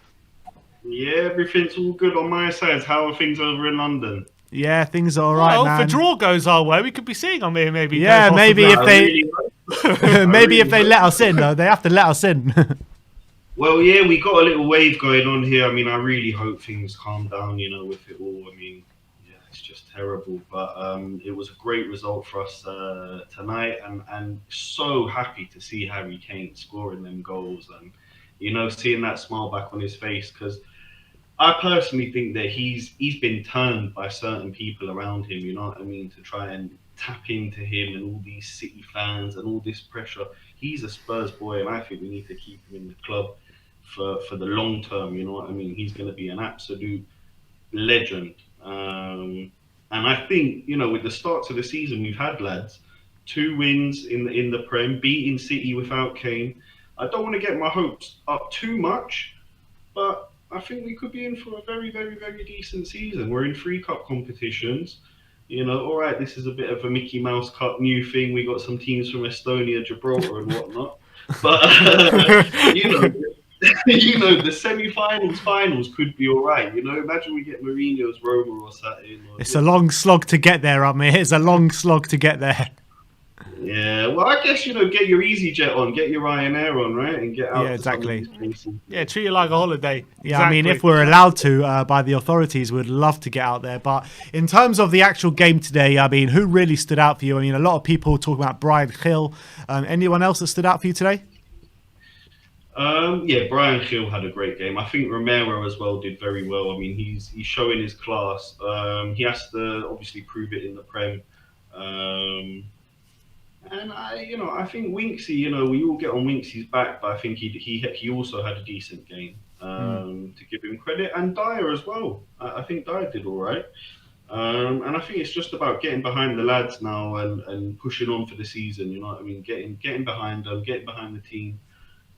Yeah, everything's all good on my side. How are things over in London? Yeah, things are all right, man. If a draw goes our way, we could be seeing Amir maybe. Yeah, maybe if they let us in, though. They have to let us in. Well, yeah, we got a little wave going on here. I mean, I really hope things calm down, you know, with it all. I mean, yeah, it's just terrible. But it was a great result for us tonight. And so happy to see Harry Kane scoring them goals and, you know, seeing that smile back on his face. Because I personally think that he's been turned by certain people around him, you know what I mean, to try and tap into him and all these City fans and all this pressure. He's a Spurs boy, and I think we need to keep him in the club for the long term, you know what I mean? He's going to be an absolute legend. And I think, you know, with the start to the season we've had, lads, 2 wins in the Prem, beating City without Kane. I don't want to get my hopes up too much, but I think we could be in for a very, very, very decent season. We're in 3 cup competitions. You know, all right, this is a bit of a Mickey Mouse Cup new thing. We got some teams from Estonia, Gibraltar and whatnot. But, you know, the semi-finals, finals could be all right. You know, imagine we get Mourinho's Roma or something. It's a long slog to get there, Amir. It's a long slog to get there. Yeah, well, I guess, you know, get your EasyJet on, get your Ryanair on, right? And get out. Yeah, exactly. Yeah, treat it like a holiday. Yeah, exactly. I mean, if we're allowed to by the authorities, we'd love to get out there. But in terms of the actual game today, I mean, who really stood out for you? I mean, a lot of people talking about Brian Hill. Anyone else that stood out for you today? Yeah, Brian Hill had a great game. I think Romero as well did very well. I mean, he's showing his class. He has to obviously prove it in the Prem. And I think Winksy, you know, we all get on Winksy's back, but I think he also had a decent game, to give him credit. And Dyer as well. I think Dyer did all right. And I think it's just about getting behind the lads now and pushing on for the season, you know what I mean? Getting behind them, getting behind the team.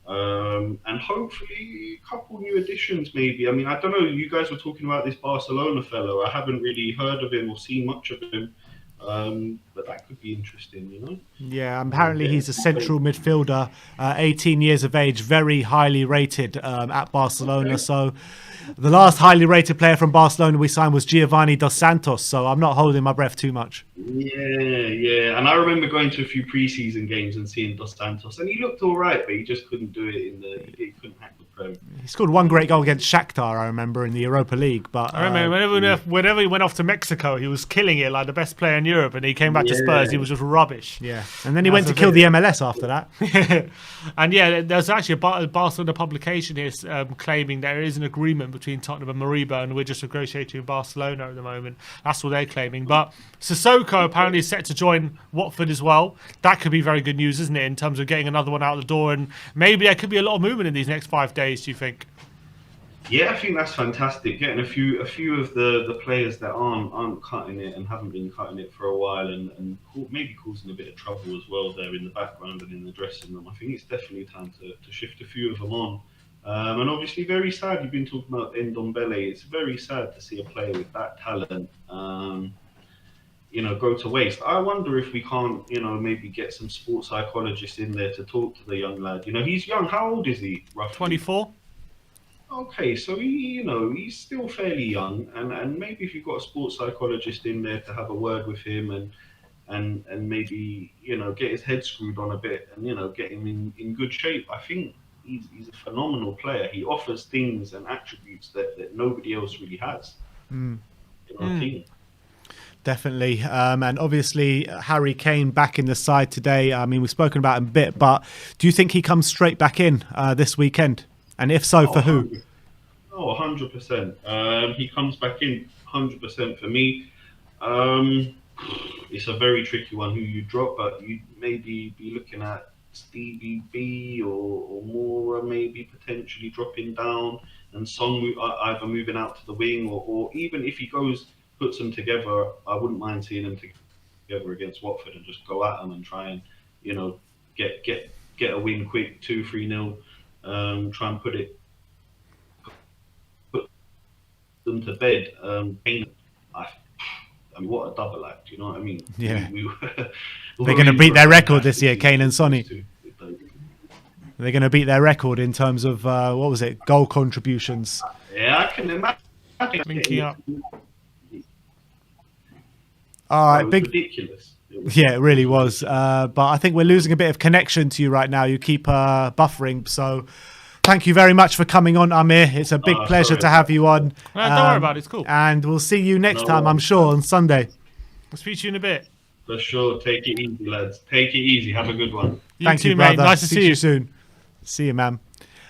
And hopefully a couple new additions maybe. I mean, I don't know, you guys were talking about this Barcelona fellow. I haven't really heard of him or seen much of him, but that could be interesting, you know? Yeah, apparently he's a central midfielder, 18 years of age, very highly rated at Barcelona. Okay. So the last highly rated player from Barcelona we signed was Giovanni Dos Santos, so I'm not holding my breath too much. Yeah. And I remember going to a few preseason games and seeing Dos Santos, and he looked all right, but he just couldn't do it he couldn't hack the Prem. He scored one great goal against Shakhtar, I remember, in the Europa League. But I remember whenever he went off to Mexico, he was killing it like the best player in Europe, and he came back to Spurs, he was just rubbish. Yeah, and then he went to kill the MLS after that. And yeah, there's actually a Barcelona publication here claiming there is an agreement between Tottenham and Mariba, and we're just negotiating with Barcelona at the moment. That's what they're claiming. But Sissoko apparently is set to join Watford as well. That could be very good news, isn't it, in terms of getting another one out the door, and maybe there could be a lot of movement in these next 5 days, do you think? Yeah, I think that's fantastic. Getting a few of the players that aren't cutting it and haven't been cutting it for a while, and maybe causing a bit of trouble as well there in the background and in the dressing room. I think it's definitely time to shift a few of them on. And obviously, very sad. You've been talking about Ndombele. It's very sad to see a player with that talent, go to waste. I wonder if we can't, maybe get some sports psychologists in there to talk to the young lad. He's young. How old is he, roughly? 24. Okay, so he's still fairly young, and maybe if you've got a sports psychologist in there to have a word with him and maybe get his head screwed on a bit and get him in good shape, I think he's a phenomenal player. He offers things and attributes that nobody else really has in our team. Definitely. And obviously, Harry Kane back in the side today. I mean, we've spoken about him a bit, but do you think he comes straight back in this weekend? And if so, for who? 100%. He comes back in 100% for me. It's a very tricky one who you drop, but you'd maybe be looking at Stevie B or Mora maybe potentially dropping down, and Son either moving out to the wing or even if he puts them together, I wouldn't mind seeing them together against Watford and just go at them and try and get a win quick, 2-3-0. Try and put them to bed. I mean, what a double act, you know what I mean? Yeah. They're going to beat their record this year, Kane and Sonny. They're going to beat their record in terms of, goal contributions. Yeah, I can imagine. Linking up. All right, ridiculous. Yeah, it really was. But I think we're losing a bit of connection to you right now. You keep buffering. So thank you very much for coming on, Amir. It's a big pleasure to have you on. Don't worry about it. It's cool. And we'll see you next time, I'm sure, on Sunday. I'll speak to you in a bit. For sure. Take it easy, lads. Take it easy. Have a good one. Thank you, mate. brother. Nice to see you soon. See you, man.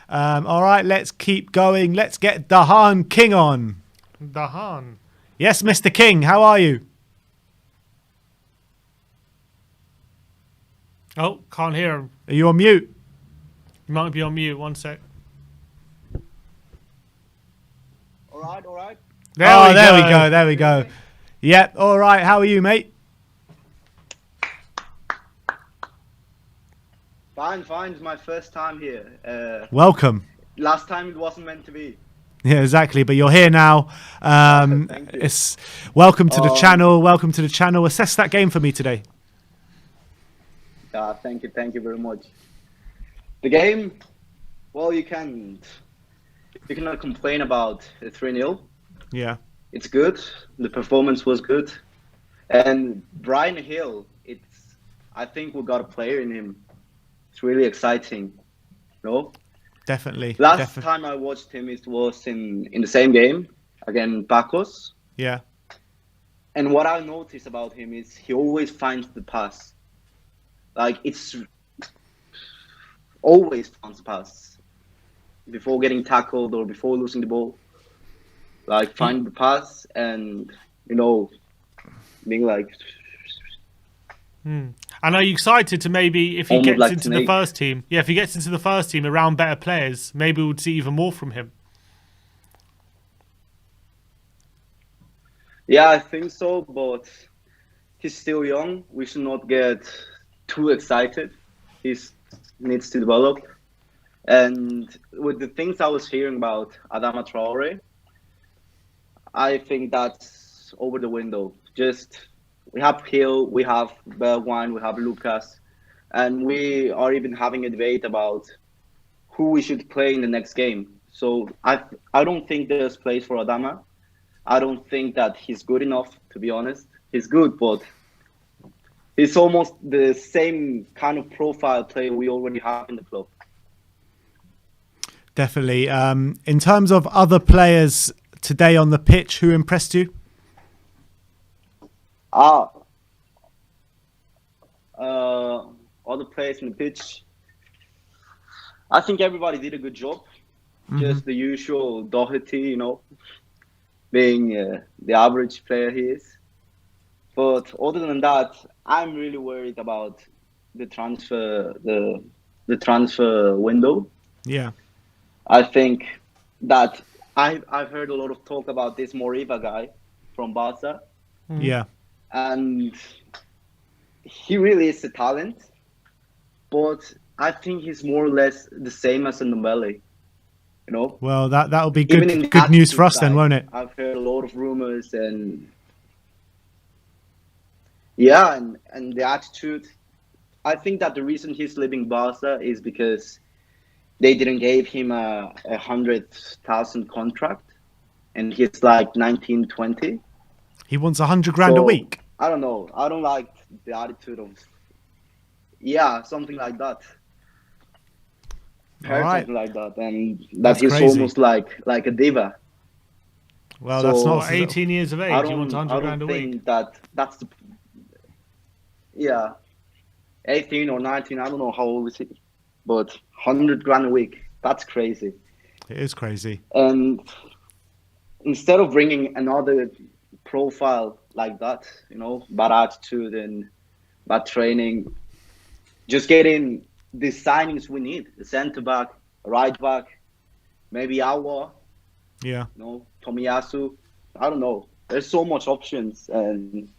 All right, let's keep going. Let's get Dahan King on. Dahan. Yes, Mr. King. How are you? Oh, can't hear him. Are you on mute? You might be on mute. One sec. All right. There we go. Yep. All right. How are you, mate? Fine. It's my first time here. Welcome. Last time it wasn't meant to be. Yeah, exactly. But you're here now. Thank you. Welcome to the channel. Welcome to the channel. Assess that game for me today. Thank you very much. The game, well, you cannot complain about a 3-0. Yeah. It's good. The performance was good. And Brian Hill, I think we got a player in him. It's really exciting. No? Definitely. Last time I watched him, it was in the same game, again, Pacos. Yeah. And what I noticed about him is he always finds the pass. Like, it's always finds the pass. Before getting tackled or before losing the ball. Like, find the pass and, being like... And are you excited to maybe, if he gets into the first team, if he gets into the first team around better players, maybe we'll see even more from him? Yeah, I think so, but he's still young. We should not get too excited. He needs to develop. And with the things I was hearing about Adama Traore, I think that's over the window. Just we have Hill, we have Bergwijn, we have Lucas, and we are even having a debate about who we should play in the next game. So I don't think there's place for Adama. I don't think that he's good enough, to be honest. He's good, but he's almost the same kind of profile player we already have in the club. Definitely. In terms of other players today on the pitch, who impressed you? Other players on the pitch, I think everybody did a good job. Just the usual Doherty, being the average player he is. But other than that, I'm really worried about the transfer window. Yeah. I think that I've heard a lot of talk about this Moriba guy from Barca. Yeah. And he really is a talent, but I think he's more or less the same as a Ndombele. Well, that'll be good news for us then, won't it? I've heard a lot of rumors and the attitude. I think that the reason he's leaving Barca is because they didn't give him a 100,000 contract, and he's like 19, 20. He wants 100 grand a week. I don't know. I don't like the attitude of something like that. All right. Something like that, and That's he's crazy. almost like a diva. Well, So, that's not 18 years of age, I he wants 100 grand a think week. that's the 18 or 19. I don't know how old is he, but 100 grand a week. That's crazy. It is crazy. And instead of bringing another profile like that, bad attitude and bad training, just getting the signings we need: the centre back, right back, maybe Awa, Yeah. Tomiyasu. I don't know. There's so much options, and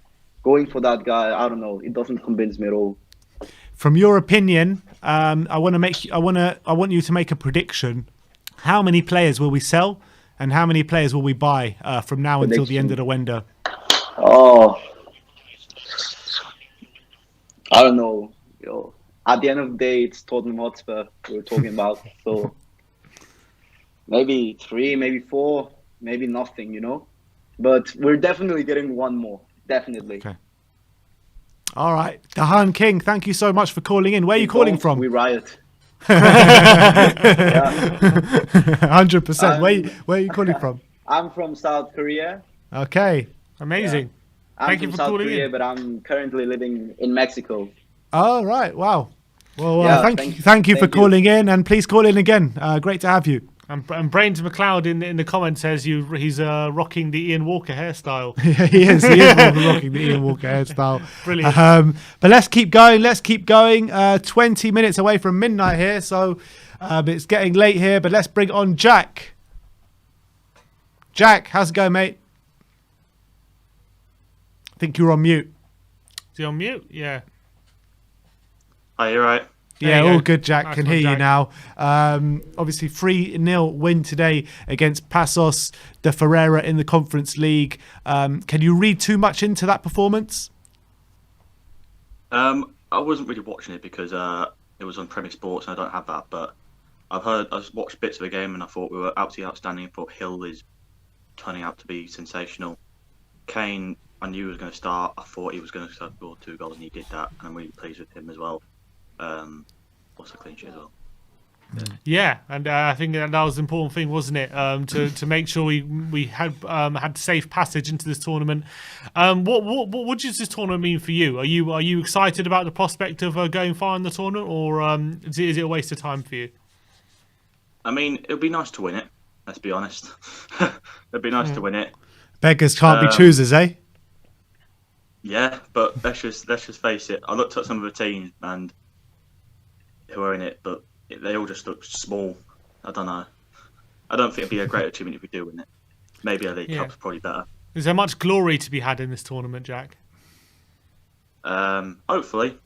going for that guy, I don't know. It doesn't convince me at all. From your opinion, I want you to make a prediction. How many players will we sell, and how many players will we buy from now until the end of the window? Oh, I don't know. At the end of the day, it's Tottenham Hotspur we're talking about. So maybe 3, maybe 4, maybe nothing. But we're definitely getting one more. Definitely. Okay. All right, Dahan King, thank you so much for calling in. Where are you calling from? We riot. 100%. Where are you calling from? I'm from South Korea. Okay. Amazing. I'm Thank you from for South calling Korea, in. but I'm currently living in Mexico. Oh, right. Wow. Well, thank you for thank you. calling in, and please call in again. Great to have you. And Brains McLeod in the comments says he's rocking the Ian Walker hairstyle. He is rocking the Ian Walker hairstyle. Brilliant. But let's keep going. 20 minutes away from midnight here, so it's getting late here. But let's bring on Jack. Jack, how's it going, mate? I think you're on mute. Is he on mute? Yeah. Are you right? Yeah, you all go. good, Jack. Nice Can one, hear you Jack. now. Obviously, 3-0 win today against Pacos de Ferreira in the Conference League. Can you read too much into that performance? I wasn't really watching it because it was on Premier Sports and I don't have that. But I watched bits of the game and I thought we were absolutely outstanding. I thought Hill is turning out to be sensational. Kane, I knew he was going to start. I thought he was going to score 2 goals and he did that. And I'm really pleased with him as well. Also clean sheet as well. Yeah, and I think that was the important thing, wasn't it? To make sure we had safe passage into this tournament. What does this tournament mean for you? Are you excited about the prospect of going far in the tournament, or is it a waste of time for you? I mean, it would be nice to win it. Let's be honest. It'd be nice to win it. Beggars can't be choosers, eh? Yeah, but let's just face it. I looked at some of the teams and who are in it, but they all just look small. I don't know. I don't think it'd be a great achievement if we do win it. Maybe a League Cup's probably better. Is there much glory to be had in this tournament, Jack? Hopefully.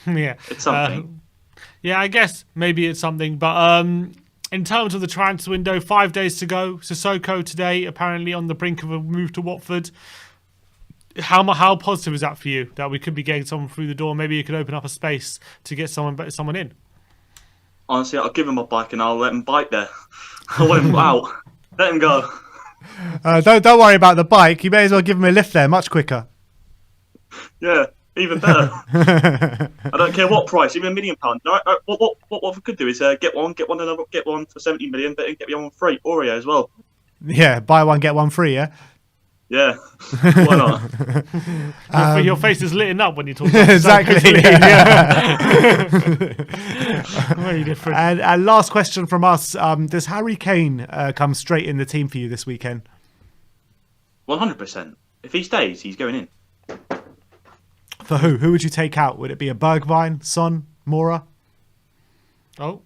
Yeah, It's something. Yeah, I guess maybe it's something. But in terms of the transfer window, 5 days to go. Sissoko today, apparently on the brink of a move to Watford. How positive is that for you, that we could be getting someone through the door? Maybe you could open up a space to get someone in. Honestly, I'll give him my bike and I'll let him bike there. I'll let him out. Let him go. Don't worry about the bike. You may as well give him a lift there, much quicker. Yeah, even better. I don't care what price, even £1 million. What we could do is get one for 70 million, but get the other one free. Oreo as well. Yeah, buy one get one free. Yeah. Yeah, why not? Your face is lit up when you talk about exactly. Very different. And last question from us: does Harry Kane come straight in the team for you this weekend? 100%. If he stays, he's going in. For who? Who would you take out? Would it be a Bergwijn, Son, Mora? Oh.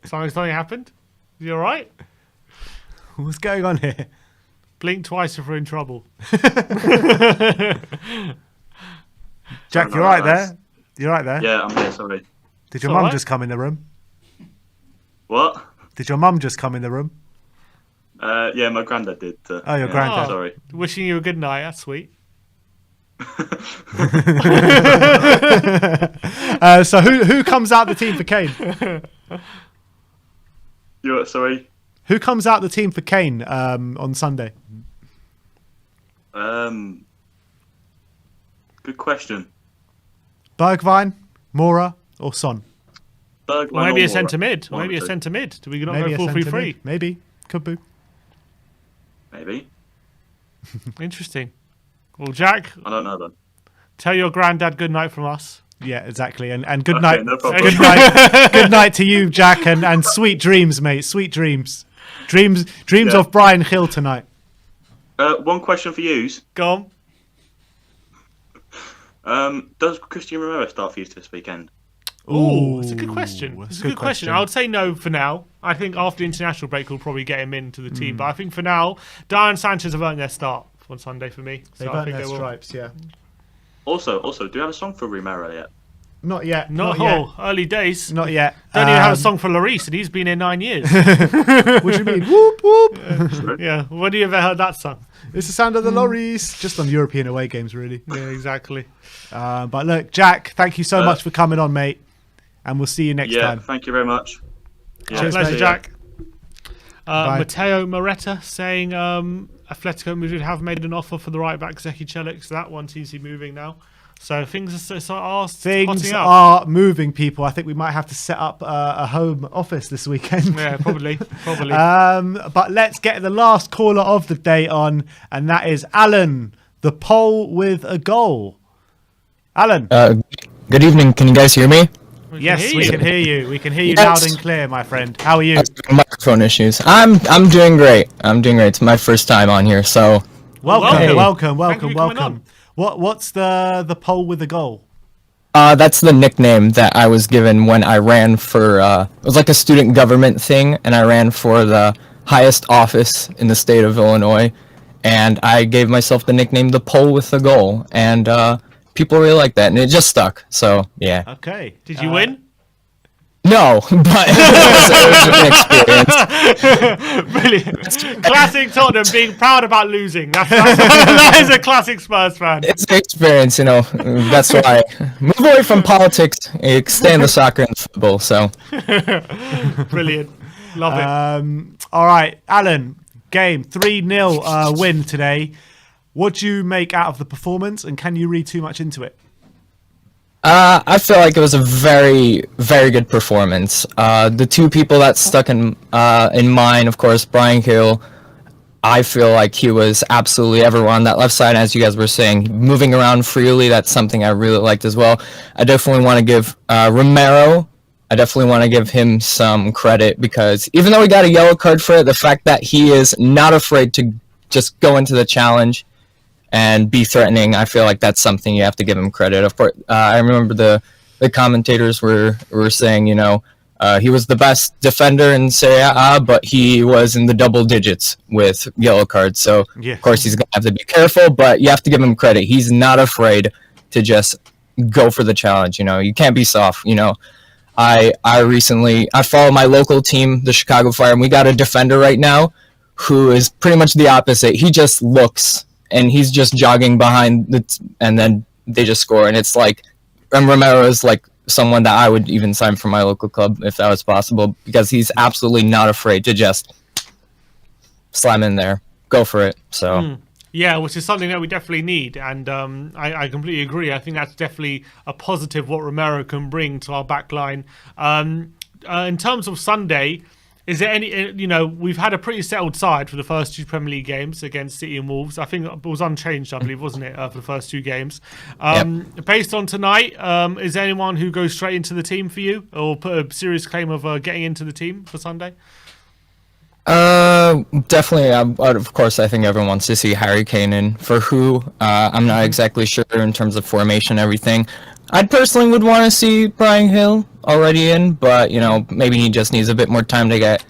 Something happened? You all right? What's going on here? Blink twice if we're in trouble. Jack, you're right there? You're right there? Yeah, I'm here, sorry. Did your mum just come in the room? What? Did your mum just come in the room? Yeah, my granddad did. Oh, your granddad. Sorry. Wishing you a good night. That's sweet. So who comes out the team for Kane? Sorry? Who comes out the team for Kane on Sunday? Good question. Bergwijn, Mora, or Son? Bergwijn Or maybe or a centre Mora. mid. Maybe a centre mid. Do we not Maybe go a 4-3-3? centre mid. Maybe. Could be. Maybe. Interesting. Well, Jack, I don't know then. tell your granddad good night from us. Yeah, exactly. And good Okay, night. no problem. Good night. Good night to you, Jack, and sweet dreams, mate. Sweet dreams. Dreams Yeah. of Brian Hill tonight. One question for you. Go on. Does Christian Romero start for you this weekend? Ooh, it's a good question. that's It's a good question. I would say no for now. I think after the international break, we'll probably get him into the team. But I think for now, Darren Sanchez have earned their start on Sunday for me. So They've I earned think their they will. stripes, yeah. Also, do you have a song for Romero yet? Not yet. Not yet. early days. Not yet. Don't even have a song for Lloris, and he's been here 9 years. What do you mean? Whoop, whoop. Yeah, when have you ever heard that song? It's the sound of the lorries. Just on European away games, really. Yeah, exactly. But look, Jack, thank you so much for coming on, mate. And we'll see you next time. Thank you very much. Yeah, Cheers, Pleasure, mate. Jack. Bye. Matteo Moretta saying Atletico Madrid have made an offer for the right back Zeki Celik, so that one seems to be moving now. So things are Things hotting up. are moving, people. I think we might have to set up a home office this weekend. Yeah, probably. But let's get the last caller of the day on, and that is Alan, the pole with a goal. Alan. Good evening. Can you guys hear me? Yes, we can hear you. We can hear you Yes. loud and clear, my friend. How are you? Microphone issues. I'm doing great. It's my first time on here, so Welcome. Hey. Welcome. Thank you for coming on. What's the pole with the goal? that's the nickname that I was given when I ran for. It was like a student government thing, and I ran for the highest office in the state of Illinois, and I gave myself the nickname the pole with the goal, and people really like that, and it just stuck. So yeah. Okay. Did you win? No, but it was an experience. Brilliant. Classic Tottenham being proud about losing. That is a classic Spurs fan. It's an experience, That's why move away from politics, stay in the soccer and football. So Brilliant. Love it. All right, Alan. Game 3-0 win today. What do you make out of the performance, and can you read too much into it? I feel like it was a very, very good performance. The two people that stuck in mind, of course, Brian Hill. I feel like he was absolutely everywhere on that left side, as you guys were saying, moving around freely. That's something I really liked as well. I definitely want to give Romero. I definitely want to give him some credit, because even though he got a yellow card for it, the fact that he is not afraid to just go into the challenge and be threatening, I feel like that's something you have to give him credit. Of course, I remember the commentators were saying, he was the best defender in Serie A, but he was in the double digits with yellow cards. So, Yeah. Of course, he's going to have to be careful, but you have to give him credit. He's not afraid to just go for the challenge. You know, you can't be soft. You know, I follow my local team, the Chicago Fire, and we got a defender right now who is pretty much the opposite. He just looks and he's just jogging behind and then they just score. And it's like, and Romero is like someone that I would even sign for my local club if that was possible, because he's absolutely not afraid to just slam in there, go for it. So yeah, which is something that we definitely need, and I completely agree. I think that's definitely a positive what Romero can bring to our back line. In terms of Sunday, is there any, you know, we've had a pretty settled side for the first 2 Premier League games against City and Wolves. I think it was unchanged, I believe, wasn't it, for the first 2 games? Based on tonight, is there anyone who goes straight into the team for you, or put a serious claim of getting into the team for Sunday? Definitely. Of course, I think everyone wants to see Harry Kane in. For who, I'm not exactly sure in terms of formation and everything. I personally would want to see Bryan Hill already in, but you know, maybe he just needs a bit more time to get,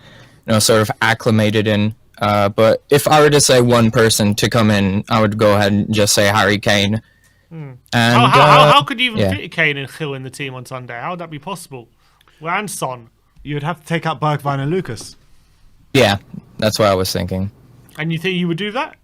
you know, sort of acclimated in. But if I were to say one person to come in, I would go ahead and just say Harry Kane. And how could you even fit Kane and Hill in the team on Sunday? How would that be possible? Well, and Son. You would have to take out Bergwijn and Lucas. Yeah, that's what I was thinking. And you think you would do that?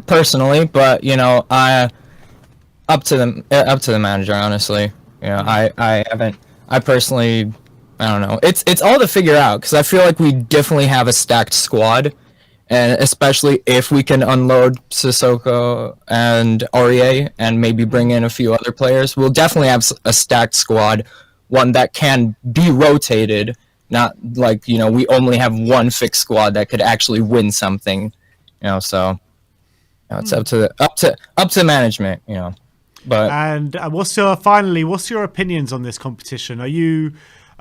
Personally, but you know, up to the manager, honestly. You know, I personally, I don't know. It's all to figure out, because I feel like we definitely have a stacked squad, and especially if we can unload Sissoko and Aurier and maybe bring in a few other players, we'll definitely have a stacked squad, one that can be rotated. Not like, you know, we only have one fixed squad that could actually win something, you know. So, you know, it's up to management, you know. But and what's your opinions on this competition? Are you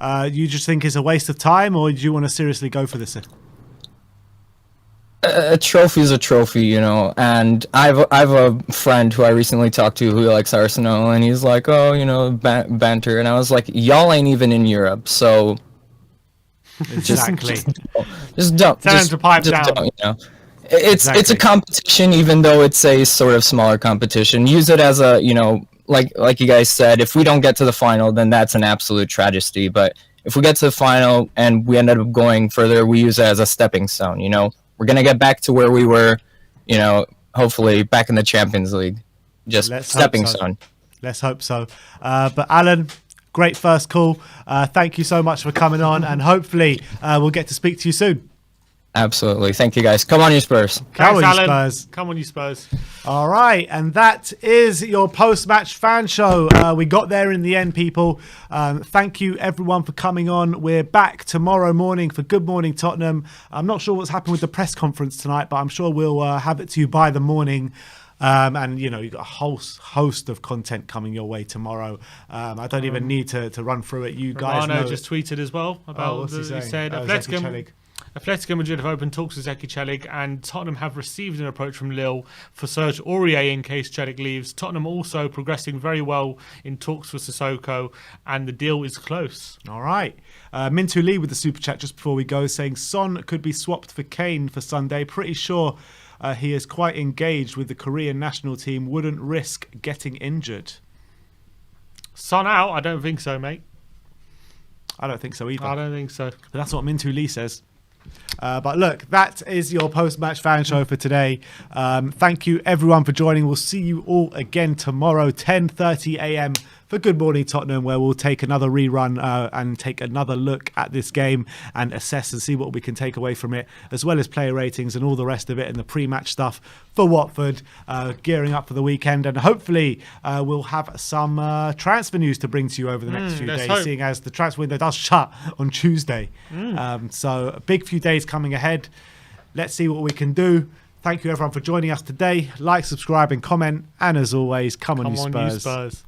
just think it's a waste of time, or do you want to seriously go for this? A trophy is a trophy, you know. And I've a friend who I recently talked to who likes Arsenal, and he's like, oh, you know, banter, and I was like, y'all ain't even in Europe, so. Exactly. Just don't. Just pipe down. Don't, you know. It's a competition, even though it's a sort of smaller competition. Use it as a, you know, like you guys said, if we don't get to the final, then that's an absolute tragedy. But if we get to the final and we end up going further, we use it as a stepping stone. You know, we're gonna get back to where we were, you know, hopefully back in the Champions League. Just stepping stone. Let's hope so. But Alan, great first call. Thank you so much for coming on, and hopefully we'll get to speak to you soon. Absolutely. Thank you, guys. Come on, you Spurs. Come on, you Spurs. Come on, you Spurs. All right, and that is your post-match fan show. We got there in the end, people. Thank you, everyone, for coming on. We're back tomorrow morning for Good Morning Tottenham. I'm not sure what's happened with the press conference tonight, but I'm sure we'll have it to you by the morning. And, you know, you've got a whole host of content coming your way tomorrow. I don't even need to run through it. You guys know. just tweeted as well about he said Atletico Madrid have opened talks with Zeki Celik, and Tottenham have received an approach from Lille for Serge Aurier in case Celik leaves. Tottenham also progressing very well in talks with Sissoko, and the deal is close. All right. Mintu Lee with the super chat just before we go, saying Son could be swapped for Kane for Sunday. Pretty sure he is quite engaged with the Korean national team. Wouldn't risk getting injured. Son out? I don't think so, mate. I don't think so either. I don't think so. But that's what Mintu Lee says. But look, that is your post-match fan show for today. Thank you, everyone, for joining. We'll see you all again tomorrow, 10:30 a.m. for Good Morning Tottenham, where we'll take another rerun and take another look at this game and assess and see what we can take away from it, as well as player ratings and all the rest of it and the pre-match stuff for Watford, gearing up for the weekend. And hopefully we'll have some transfer news to bring to you over the next few days, seeing as the transfer window does shut on Tuesday. So a big few days coming ahead. Let's see what we can do. Thank you, everyone, for joining us today. Like, subscribe, and comment. And as always, come on, you Spurs.